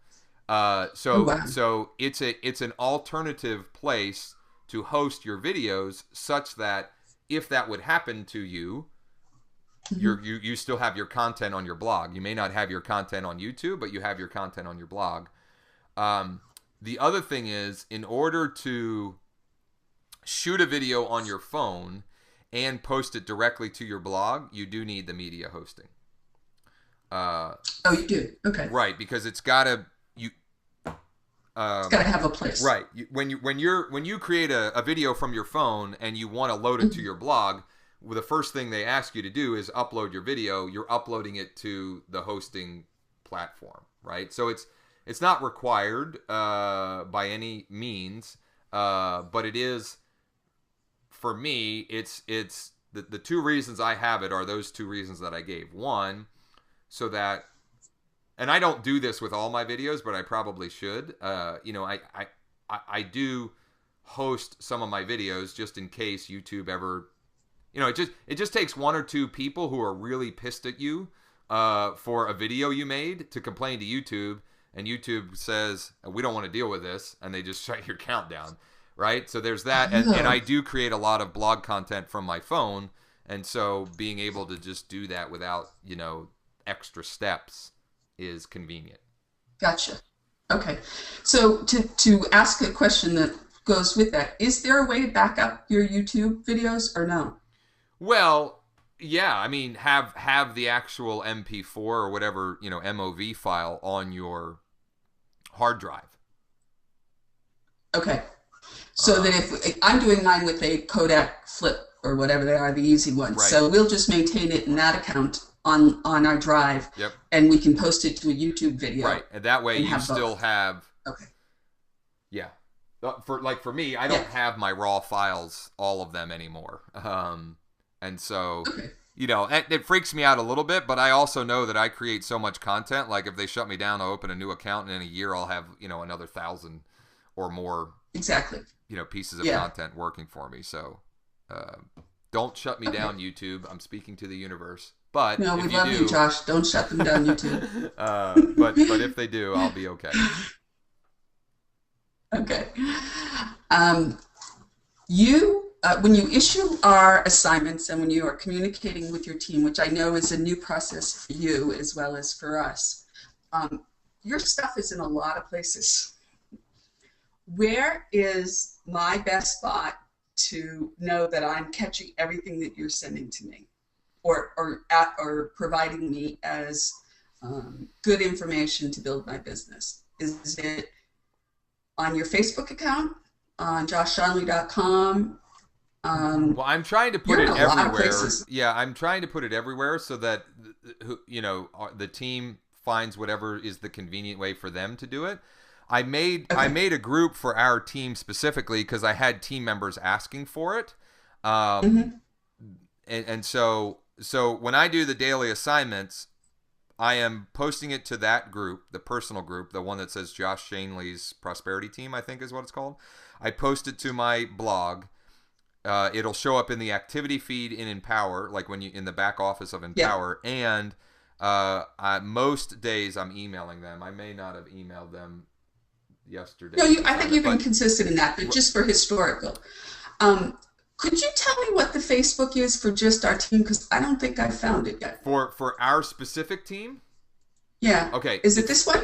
Oh, so wow. so it's an alternative place to host your videos, such that if that would happen to you, Hmm. you still have your content on your blog. You may not have your content on YouTube, but you have your content on your blog. Um, the other thing is, in order to shoot a video on your phone and post it directly to your blog, you do need the media hosting. Uh, Oh, you do. Okay. right, because it's got to you. It's got Um, to have a place. right, when you create a video from your phone and you want to load it to Hmm. your blog, well, the first thing they ask you to do is upload your video. You're uploading it to the hosting platform, right? So it's not required by any means, but it is, for me. It's the two reasons I have it are those two reasons that I gave. One, so that, and I don't do this with all my videos, but I probably should. You know, I do host some of my videos just in case YouTube ever, you know, it just takes one or two people who are really pissed at you for a video you made to complain to YouTube, and YouTube says we don't want to deal with this, and they just shut your account down, right? So there's that, and I Oh, do create a lot of blog content from my phone, and so being able to just do that without, you know, extra steps is convenient. gotcha. Okay. So to ask a question that goes with that, is there a way to back up your YouTube videos or no? Well, yeah, I mean, have the actual MP4 or whatever, you know, MOV file on your hard drive. Okay. So that Um, if I'm doing mine with a Kodak Flip or whatever they are, the easy ones. right. So we'll just maintain it in that account on our drive, Yep. and we can post it to a YouTube Right. video And that way and you have still both. have, Okay. yeah. For me, I Yeah. don't have my raw files, all of them anymore. And so, Okay. you know, it freaks me out a little bit, but I also know that I create so much content. Like if they shut me down, I'll open a new account, and in a year I'll have, you know, another 1,000 or more, Exactly. you know, pieces of Yeah. content working for me. So, uh, don't shut me Okay. down, YouTube. I'm speaking to the universe. But No, we if you love you, do, Josh. Don't shut them down, YouTube. but if they do, I'll be okay. Okay. Um, when you issue our assignments and when you are communicating with your team, which I know is a new process for you as well as for us, um, your stuff is in a lot of places. Where is my best spot to know that I'm catching everything that you're sending to me, or providing me as good information to build my business? Is it on your Facebook account, on joshshanley.com? Well, I'm trying to put You're it in a lot of everywhere. places. Yeah, I'm trying to put it everywhere so that the team finds whatever is the convenient way for them to do it. I made a group for our team specifically because I had team members asking for it, Mm-hmm. and so when I do the daily assignments, I am posting it to that group, the personal group, the one that says Josh Shanley's Prosperity Team, I think is what it's called. I post it to my blog. It'll show up in the activity feed in Empower, like when you in the back office of Empower, and most days I'm emailing them. I may not have emailed them yesterday. No, I think you've been consistent in that, but just for historical. Could you tell me what the Facebook is for just our team? Because I don't think I've found it yet. For our specific team? Yeah. Okay. Is it this one?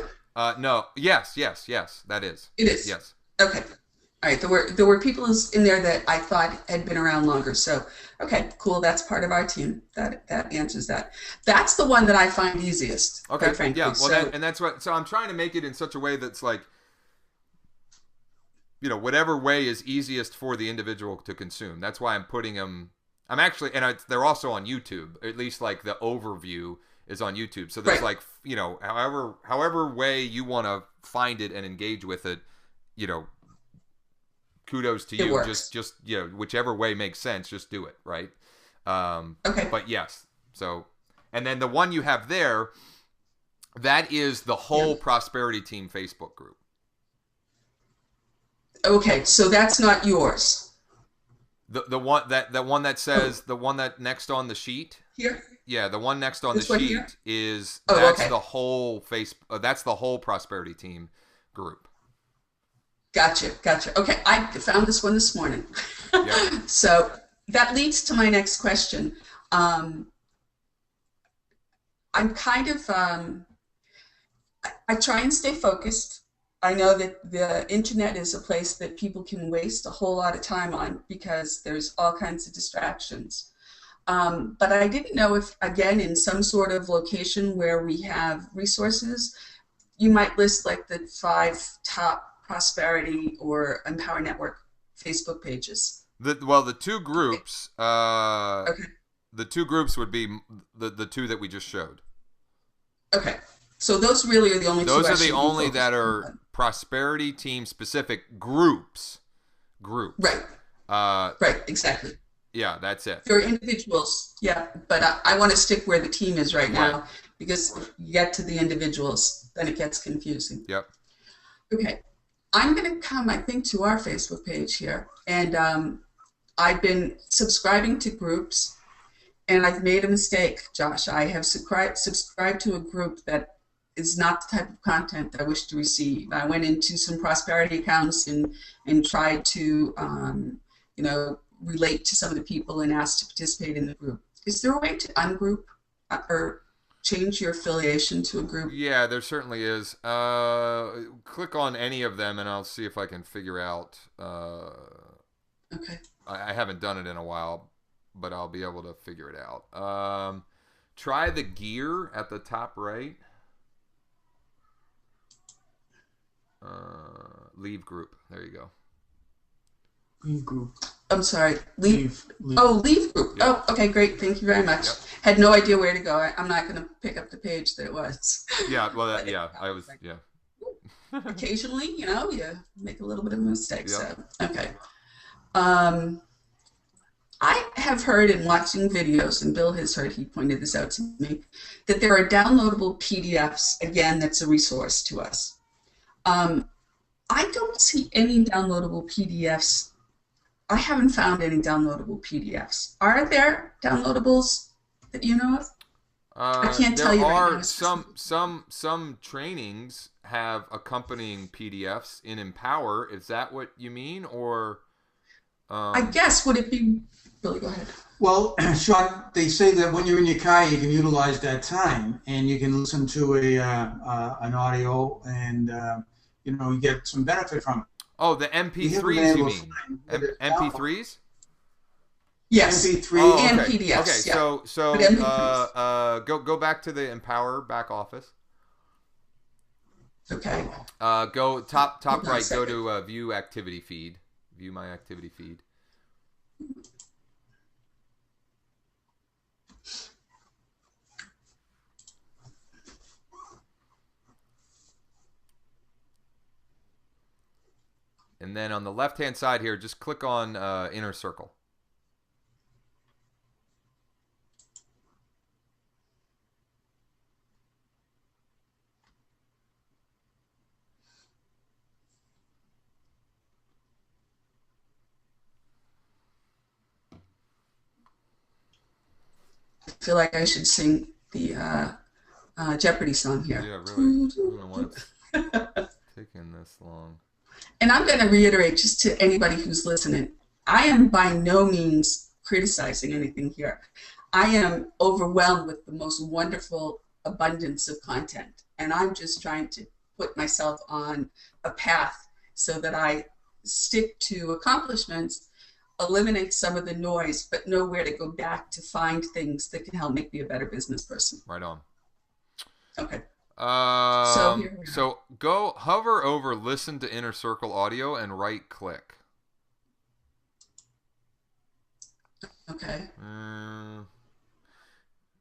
No. Yes. That is. It is. Yes. Okay. All right. There were people in there that I thought had been around longer. So, okay, cool. That's part of our team. That answers that. That's the one that I find easiest. Okay. Quite frankly. Yeah. Well, that's what. So I'm trying to make it in such a way that's like, whatever way is easiest for the individual to consume. That's why I'm putting them. I'm actually, and they're also on YouTube. At least like the overview is on YouTube. So there's like, however way you want to find it and engage with it, kudos to you. Just whichever way makes sense, just do it, right? Okay. But yes. So, and then the one you have there, that is the whole Prosperity Team Facebook group. Okay, so that's not yours. The one that says the one that next on the sheet here. Yeah, the one next on this the sheet here? is okay. The whole that's the whole Prosperity Team group. Gotcha. Okay, I found this one this morning. Yep. So that leads to my next question. I'm kind of I try and stay focused. I know that the internet is a place that people can waste a whole lot of time on because there's all kinds of distractions. But I didn't know if, again, in some sort of location where we have resources, you might list like the 5 top Prosperity or Empower Network Facebook pages. The two groups. Okay. The two groups would be the two that we just showed. Okay. So those really are the only two. Those are the only that are Prosperity Team specific groups. Right. Right. Exactly. Yeah, that's it. For individuals, yeah, but I want to stick where the team is right now because if you get to the individuals, then it gets confusing. Yep. Okay. I'm going to come, I think, to our Facebook page here, and I've been subscribing to groups, and I've made a mistake, Josh. I have subscribed to a group that is not the type of content that I wish to receive. I went into some prosperity accounts and tried to, relate to some of the people and asked to participate in the group. Is there a way to ungroup or change your affiliation to a group? Yeah, there certainly is. Click on any of them and I'll see if I can figure out. Okay. I haven't done it in a while, but I'll be able to figure it out. Try the gear at the top right. Leave group. There you go. Leave group. I'm sorry. Leave. Oh, leave group. Yep. Oh, okay, great. Thank you very much. Yep. Had no idea where to go. I'm not going to pick up the page that it was. Yeah, well, I was, yeah. Occasionally, you make a little bit of a mistake. Yep. So, okay. I have heard in watching videos, and Bill has heard, he pointed this out to me, that there are downloadable PDFs. Again, that's a resource to us. I don't see any downloadable PDFs. I haven't found any downloadable PDFs. Are there downloadables that you know of? I can't tell you right now. Some trainings have accompanying PDFs in Empower. Is that what you mean, or? I guess would it be? Billy, go ahead. Well, Sean, they say that when you're in your car, you can utilize that time, and you can listen to an audio, and you get some benefit from it. Oh, the MP3s you mean? MP3s? Yes. MP3. Oh, And okay. PDFs, Okay, yeah. so But MP3s. go back to the Empower back office. Okay. Go top Hold on a right. Go second. to view activity feed. View my activity feed. And then on the left-hand side here, just click on inner circle. I feel like I should sing the Jeopardy song here. Yeah, really. I don't know why it's taking this long. And I'm going to reiterate just to anybody who's listening, I am by no means criticizing anything here. I am overwhelmed with the most wonderful abundance of content. And I'm just trying to put myself on a path so that I stick to accomplishments, eliminate some of the noise, but know where to go back to find things that can help make me a better business person. Right on. Okay. So here we are. So go hover over listen to inner circle audio and right click. Okay.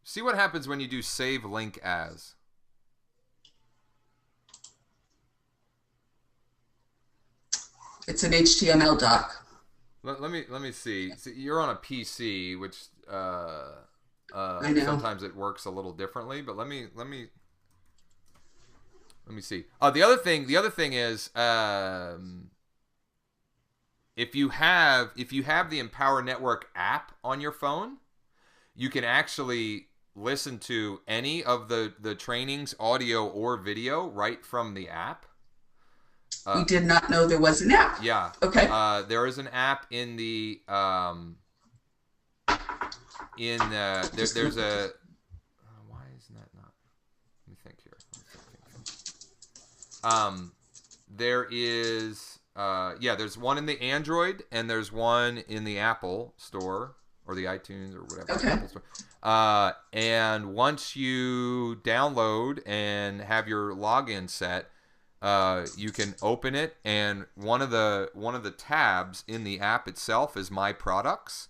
See what happens when you do save link as. It's an HTML doc. Let me see. You're on a PC, which I know. sometimes it works a little differently. But let me see. The other thing is if you have the Empower Network app on your phone, you can actually listen to any of the trainings, audio or video, right from the app. We did not know there was an app. Yeah. Okay. There is an app in the there's a why isn't that not? Let me think here. There is there's one in the Android and there's one in the Apple store or the iTunes or whatever. Okay. Apple store. And once you download and have your login set, you can open it, and one of the tabs in the app itself is My Products,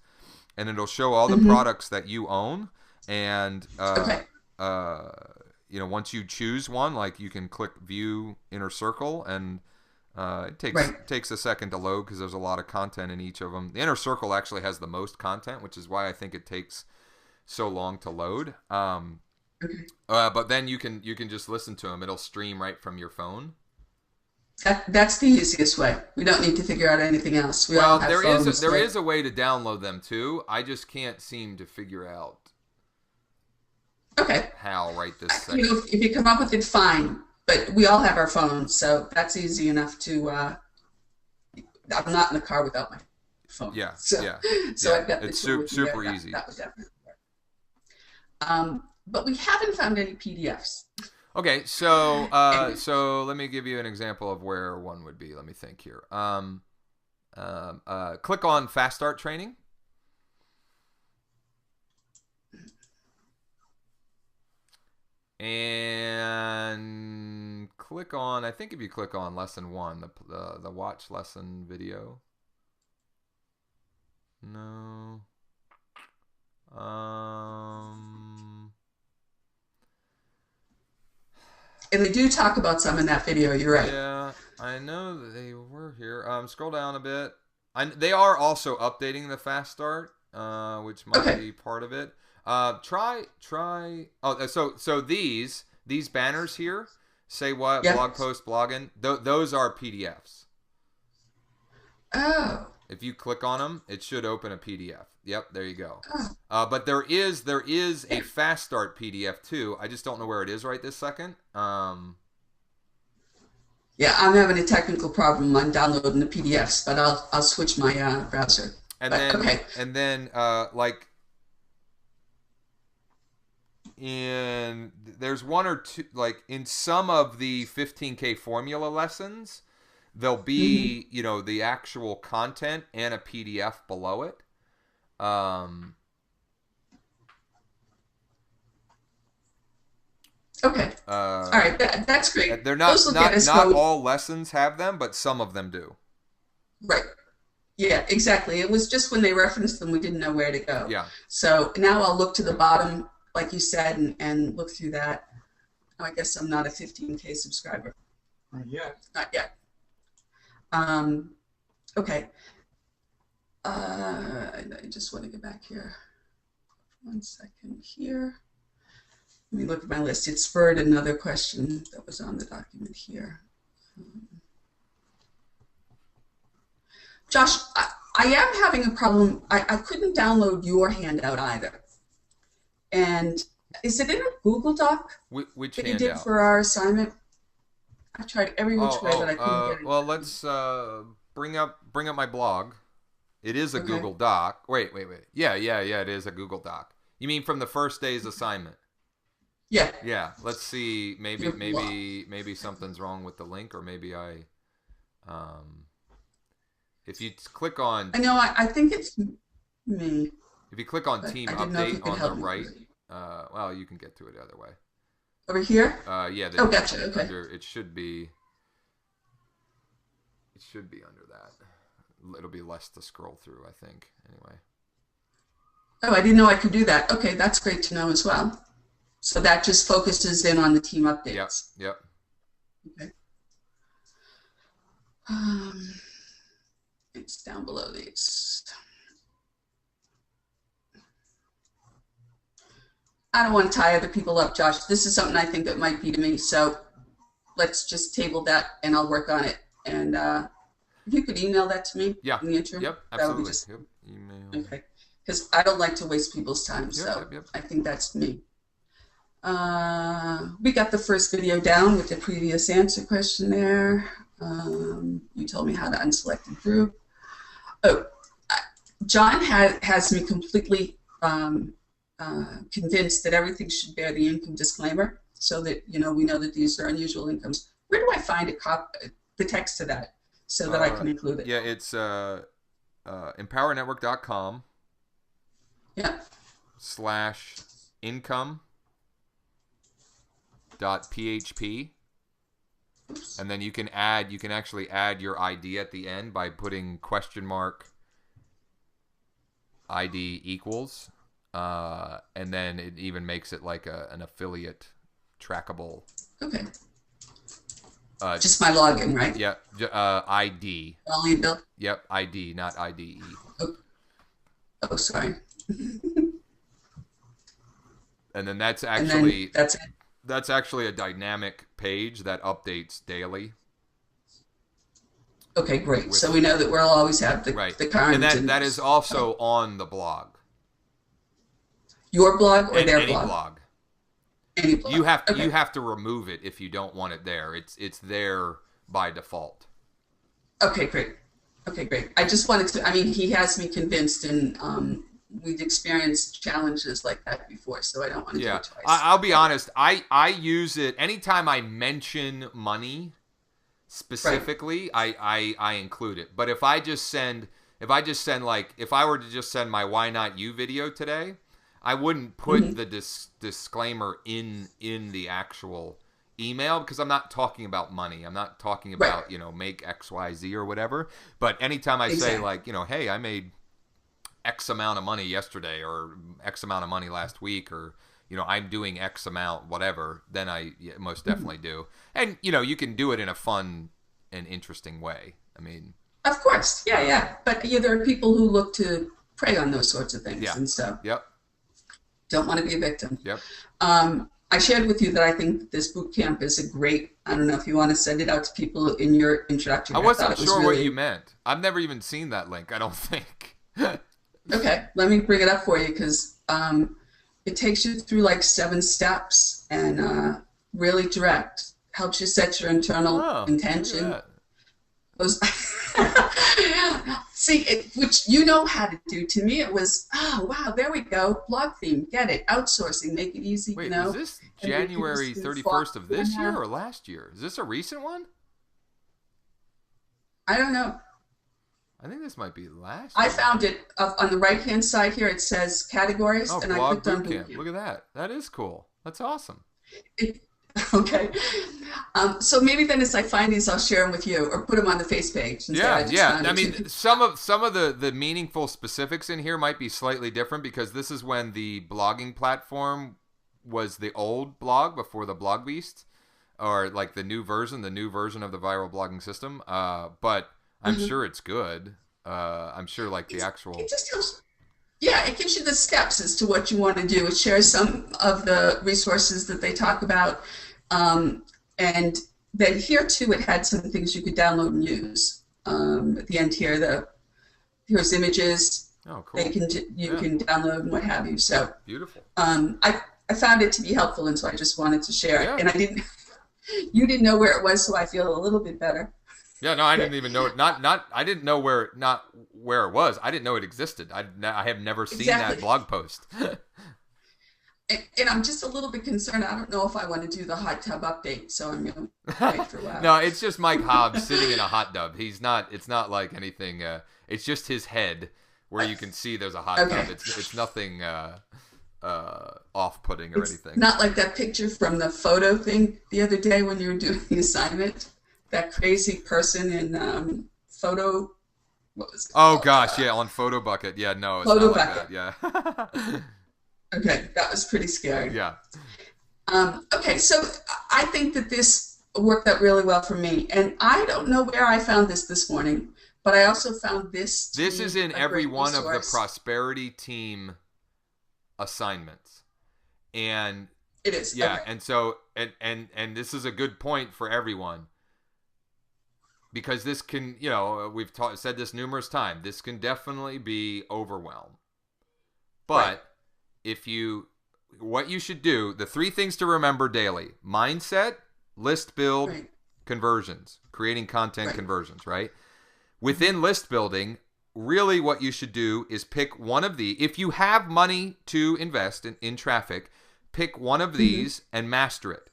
and it'll show all the products that you own. And once you choose one, like you can click View Inner Circle, and it takes a second to load because there's a lot of content in each of them. The Inner Circle actually has the most content, which is why I think it takes so long to load. But then you can just listen to them. It'll stream right from your phone. That's the easiest way. We don't need to figure out anything else. There is a way to download them too. I just can't seem to figure out how right this second. If you come up with it, fine. But we all have our phones, so that's easy enough to. I'm not in the car without my phone. Yeah. So I've got it's the tool super there. easy. That would definitely work. But we haven't found any PDFs. Okay, so let me give you an example of where one would be. Let me think here. Click on Fast Start Training. And click on, I think if you click on Lesson 1, the watch lesson video. No. And they do talk about some in that video. You're right. Yeah, I know that they were here. Scroll down a bit. They are also updating the Fast Start, which might be part of it. Try. Oh, so these banners here say what? Yep. Blog post, blogging. Those are PDFs. Oh. If you click on them, it should open a PDF. Yep, there you go. Oh. But there is a Fast Start PDF too. I just don't know where it is right this second. Yeah, I'm having a technical problem on downloading the PDFs, but I'll switch my browser. And then there's one or two, like in some of the 15K formula lessons, there'll be the actual content and a PDF below it. Okay. All right. That's great. They're Those will get us not going. all lessons have them, but some of them do. Right. Yeah, exactly. It was just when they referenced them, we didn't know where to go. Yeah. So now I'll look to the bottom, like you said, and look through that. Oh, I guess I'm not a 15K subscriber. Not yet. Not yet. Okay. I just want to get back here. 1 second here. Let me look at my list. It spurred another question that was on the document here. Josh, I am having a problem. I couldn't download your handout either. And is it in a Google Doc Which that handout? you did for our assignment? I tried every which way, but I couldn't get it. Well, let's bring up my blog. It is a Google Doc. Wait. Yeah. It is a Google Doc. You mean from the first day's assignment? Yeah. Yeah. Let's see. Maybe something's wrong with the link, or maybe I. If you click on. I know. I think it's me. If you click on Team Update on the right, well, you can get to it the other way. Over here? Yeah. Oh, gotcha. Okay. It should be under that. It'll be less to scroll through, I think. Anyway. Oh, I didn't know I could do that. Okay, that's great to know as well. So that just focuses in on the team updates. Yep. Okay. It's down below these. I don't want to tie other people up, Josh. This is something I think that might be to me. So let's just table that, and I'll work on it. And if you could email that to me in the interim. Yep, absolutely. Email. Okay. Because I don't like to waste people's time. Yep. I think that's me. We got the first video down with the previous answer question there. You told me how to unselect a group. Oh, John has me completely convinced that everything should bear the income disclaimer, so that we know that these are unusual incomes. Where do I find the text to that so that I can include it? Yeah, it's empowernetwork.com. Yeah. /income.php. And then you can actually add your ID at the end by putting $ID equals, and then it even makes it like an affiliate trackable. Okay. Just my login, right? Yeah. ID. Only Bill. Yep. ID, not IDE. Oh, sorry. And then that's actually that's it. That's actually a dynamic page that updates daily. Okay, great. So we know that we'll always have the current. And that is also on the blog. Your blog or their blog? Blog? Any blog. You have to remove it if you don't want it there. It's there by default. Okay, great. I just wanted to. I mean, he has me convinced, and we've experienced challenges like that before, so I don't want to do it twice. I'll be honest. I use it anytime I mention money specifically. Right. I include it. But if I were to just send my Why Not You video today, I wouldn't put the disclaimer in the actual email, because I'm not talking about money. I'm not talking about make XYZ or whatever. But anytime I say hey, I made X amount of money yesterday, or X amount of money last week, or I'm doing X amount whatever, then I most definitely do. And you can do it in a fun and interesting way. I mean, of course, yeah. But there are people who look to prey on those sorts of things, and so don't want to be a victim. Yep. I shared with you that I think this boot camp is a great. I don't know if you want to send it out to people in your introduction. I wasn't sure what you meant. I've never even seen that link, I don't think. Okay, let me bring it up for you, because it takes you through like 7 steps, and really direct. Helps you set your internal intention. See, which you know how to do. To me, it was, oh, wow, there we go. Blog theme, get it. Outsourcing, make it easy, Wait, is this January 31st of this year or last year? Is this a recent one? I don't know. I think this might be last I year. found it on the right-hand side here. It says categories, Oh, and I blog clicked on bootcamp. bootcamp. Look at that. That is cool. That's awesome. It, okay. So maybe then as I find these, I'll share them with you or put them on the face page and say I Yeah, just yeah. found I it. mean, some of the meaningful specifics in here might be slightly different because this is when the blogging platform was the old blog before the Blog Beast, or like the new version of the viral blogging system. But I'm sure it's good. I'm sure like the It actual. just helps. Yeah, it gives you the steps as to what you want to do. It shares some of the resources that they talk about. And then here too, it had some things you could download and use. At the end here, here's images Oh, cool. you can download and what have you. So Beautiful. I found it to be helpful, and so I just wanted to share Yeah. it. And you didn't know where it was, so I feel a little bit better. Yeah, no, I didn't even know it. I didn't know where it was. I didn't know it existed. I have never seen Exactly. that blog post. And I'm just a little bit concerned. I don't know if I want to do the hot tub update, so I'm going to wait for a while. No, it's just Mike Hobbs sitting in a hot tub. It's not like anything. It's just his head where you can see there's a hot Okay. tub. It's nothing off-putting or It's anything. not like that picture from the photo thing the other day when you were doing the assignment. That crazy person in photo. What was it? Oh called? gosh, yeah, on Photo Bucket. Yeah, no, it's Photo not like Bucket. that. Yeah. Okay, that was pretty scary. Yeah. Okay, so I think that this worked out really well for me, and I don't know where I found this morning, but I also found this. This is in a every great one of the resource. prosperity team assignments. And It is. yeah, Okay. and so and this is a good point for everyone. Because this can, we've said this numerous times, this can definitely be overwhelm. But what you should do, the 3 things to remember daily: mindset, list build, Right. conversions, creating content Right. conversions, right? Within list building, really what you should do is pick one of the, if you have money to invest in traffic, pick one of these and master it.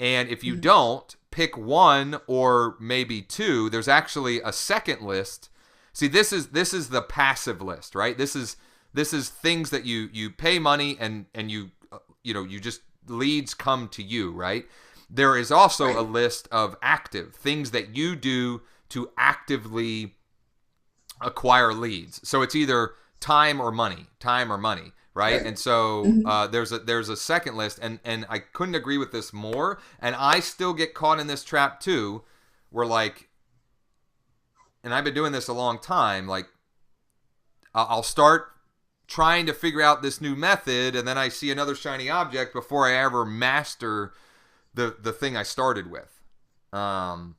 And if you don't, pick one or maybe 2. There's actually a second list. See, this is the passive list, right? This is things that you pay money and you just leads come to you, right? There is also a list of active things that you do to actively acquire leads. So it's either time or money, right? And so there's a second list, and I couldn't agree with this more. And I still get caught in this trap too, where and I've been doing this a long time. Like I'll start trying to figure out this new method, and then I see another shiny object before I ever master the thing I started with.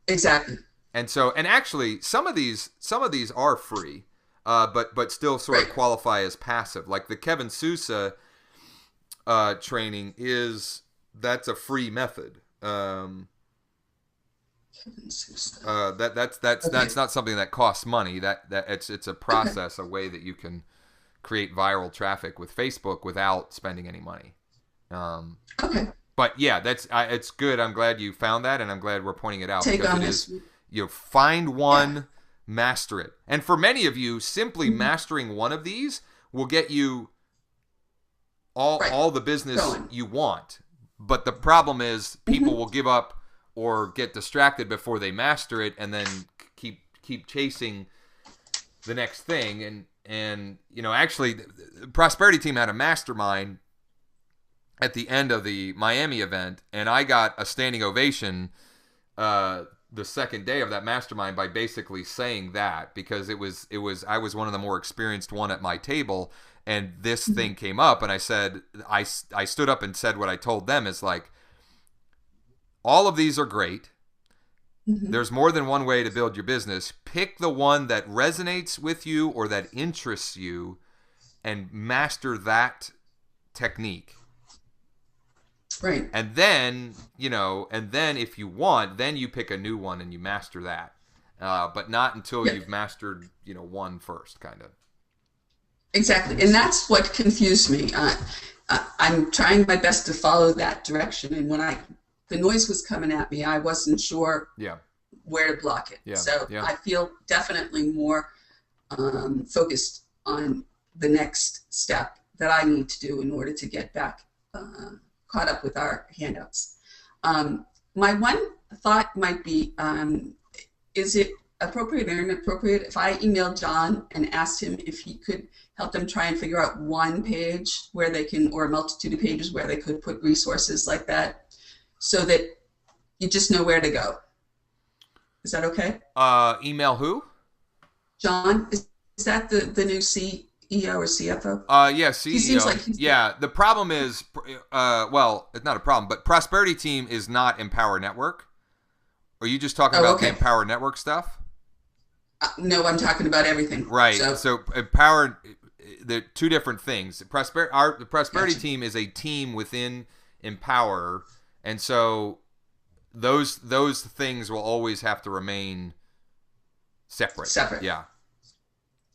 Exactly. And so, and actually, some of these are free. But still sort of qualify as passive. Like the Kevin Sousa training that's a free method. That's not something that costs money. That it's a process, a way that you can create viral traffic with Facebook without spending any money. Okay. But yeah, it's good. I'm glad you found that, and I'm glad we're pointing it out Take because on it this. is. Find one, master it, and for many of you, simply mastering one of these will get you all the business you want. But the problem is people will give up or get distracted before they master it, and then keep chasing the next thing. And actually, the Prosperity Team had a mastermind at the end of the Miami event, and I got a standing ovation the second day of that mastermind by basically saying that, because it was I was one of the more experienced one at my table, and this thing came up, and I said I stood up and said what I told them is like, all of these are great. There's more than one way to build your business. Pick the one that resonates with you or that interests you and master that technique. Right. And then, if you want, then you pick a new one and you master that. But not until you've mastered, one first, kind of. Exactly. And that's what confused me. I'm trying my best to follow that direction. And when the noise was coming at me, I wasn't sure where to block it. Yeah, So yeah. I feel definitely more focused on the next step that I need to do in order to get back caught up with our handouts. My one thought might be, is it appropriate or inappropriate if I emailed John and asked him if he could help them try and figure out one page where they can, or a multitude of pages where they could put resources like that, so that you just know where to go. Is that okay? Email who? John, is that the new CEO or CFO? Yeah, CEO. He seems like he's the problem is, well, it's not a problem, but Prosperity Team is not Empower Network. Are you just talking about the Empower Network stuff? No, I'm talking about everything. Right. So Empower, they're two different things. The Prosperity Team is a team within Empower, and so those things will always have to remain separate. Separate. Yeah.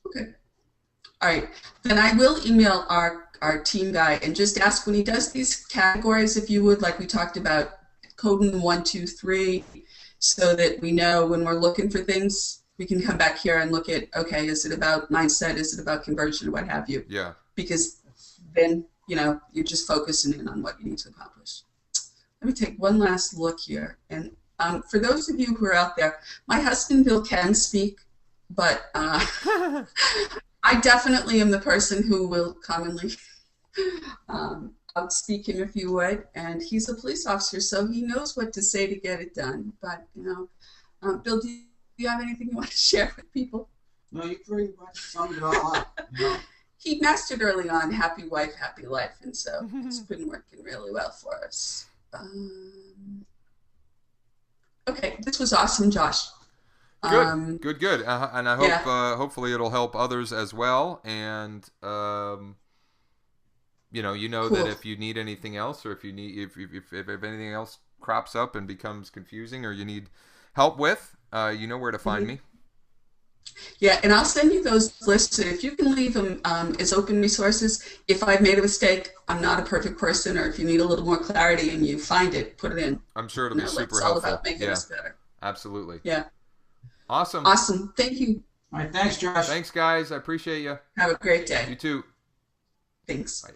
Okay. All right. Then I will email our team guy and just ask when he does these categories, if you would, like we talked about, coding 1, 2, 3, so that we know when we're looking for things, we can come back here and look at, okay, is it about mindset? Is it about conversion? What have you? Yeah. Because then, you're just focusing in on what you need to accomplish. Let me take one last look here. And for those of you who are out there, my husband, Bill, can speak, but I definitely am the person who will commonly outspeak him if you would. And he's a police officer, so he knows what to say to get it done. But, Bill, do you have anything you want to share with people? No, you pretty much summed it all up. He mastered early on happy wife, happy life, and so it's been working really well for us. Okay, this was awesome, Josh. Good. And I hope hopefully it'll help others as well. And cool. That if you need anything else, or if anything else crops up and becomes confusing, or you need help with, you know where to find me. Yeah, and I'll send you those lists. If you can leave them as open resources, if I've made a mistake, I'm not a perfect person, or if you need a little more clarity and you find it, put it in. I'm sure it'll be super it's helpful. all about making us better. Absolutely. Yeah. Awesome. Thank you. All right, thanks, Josh. Thanks, guys. I appreciate you. Have a great day. You too. Thanks. Bye.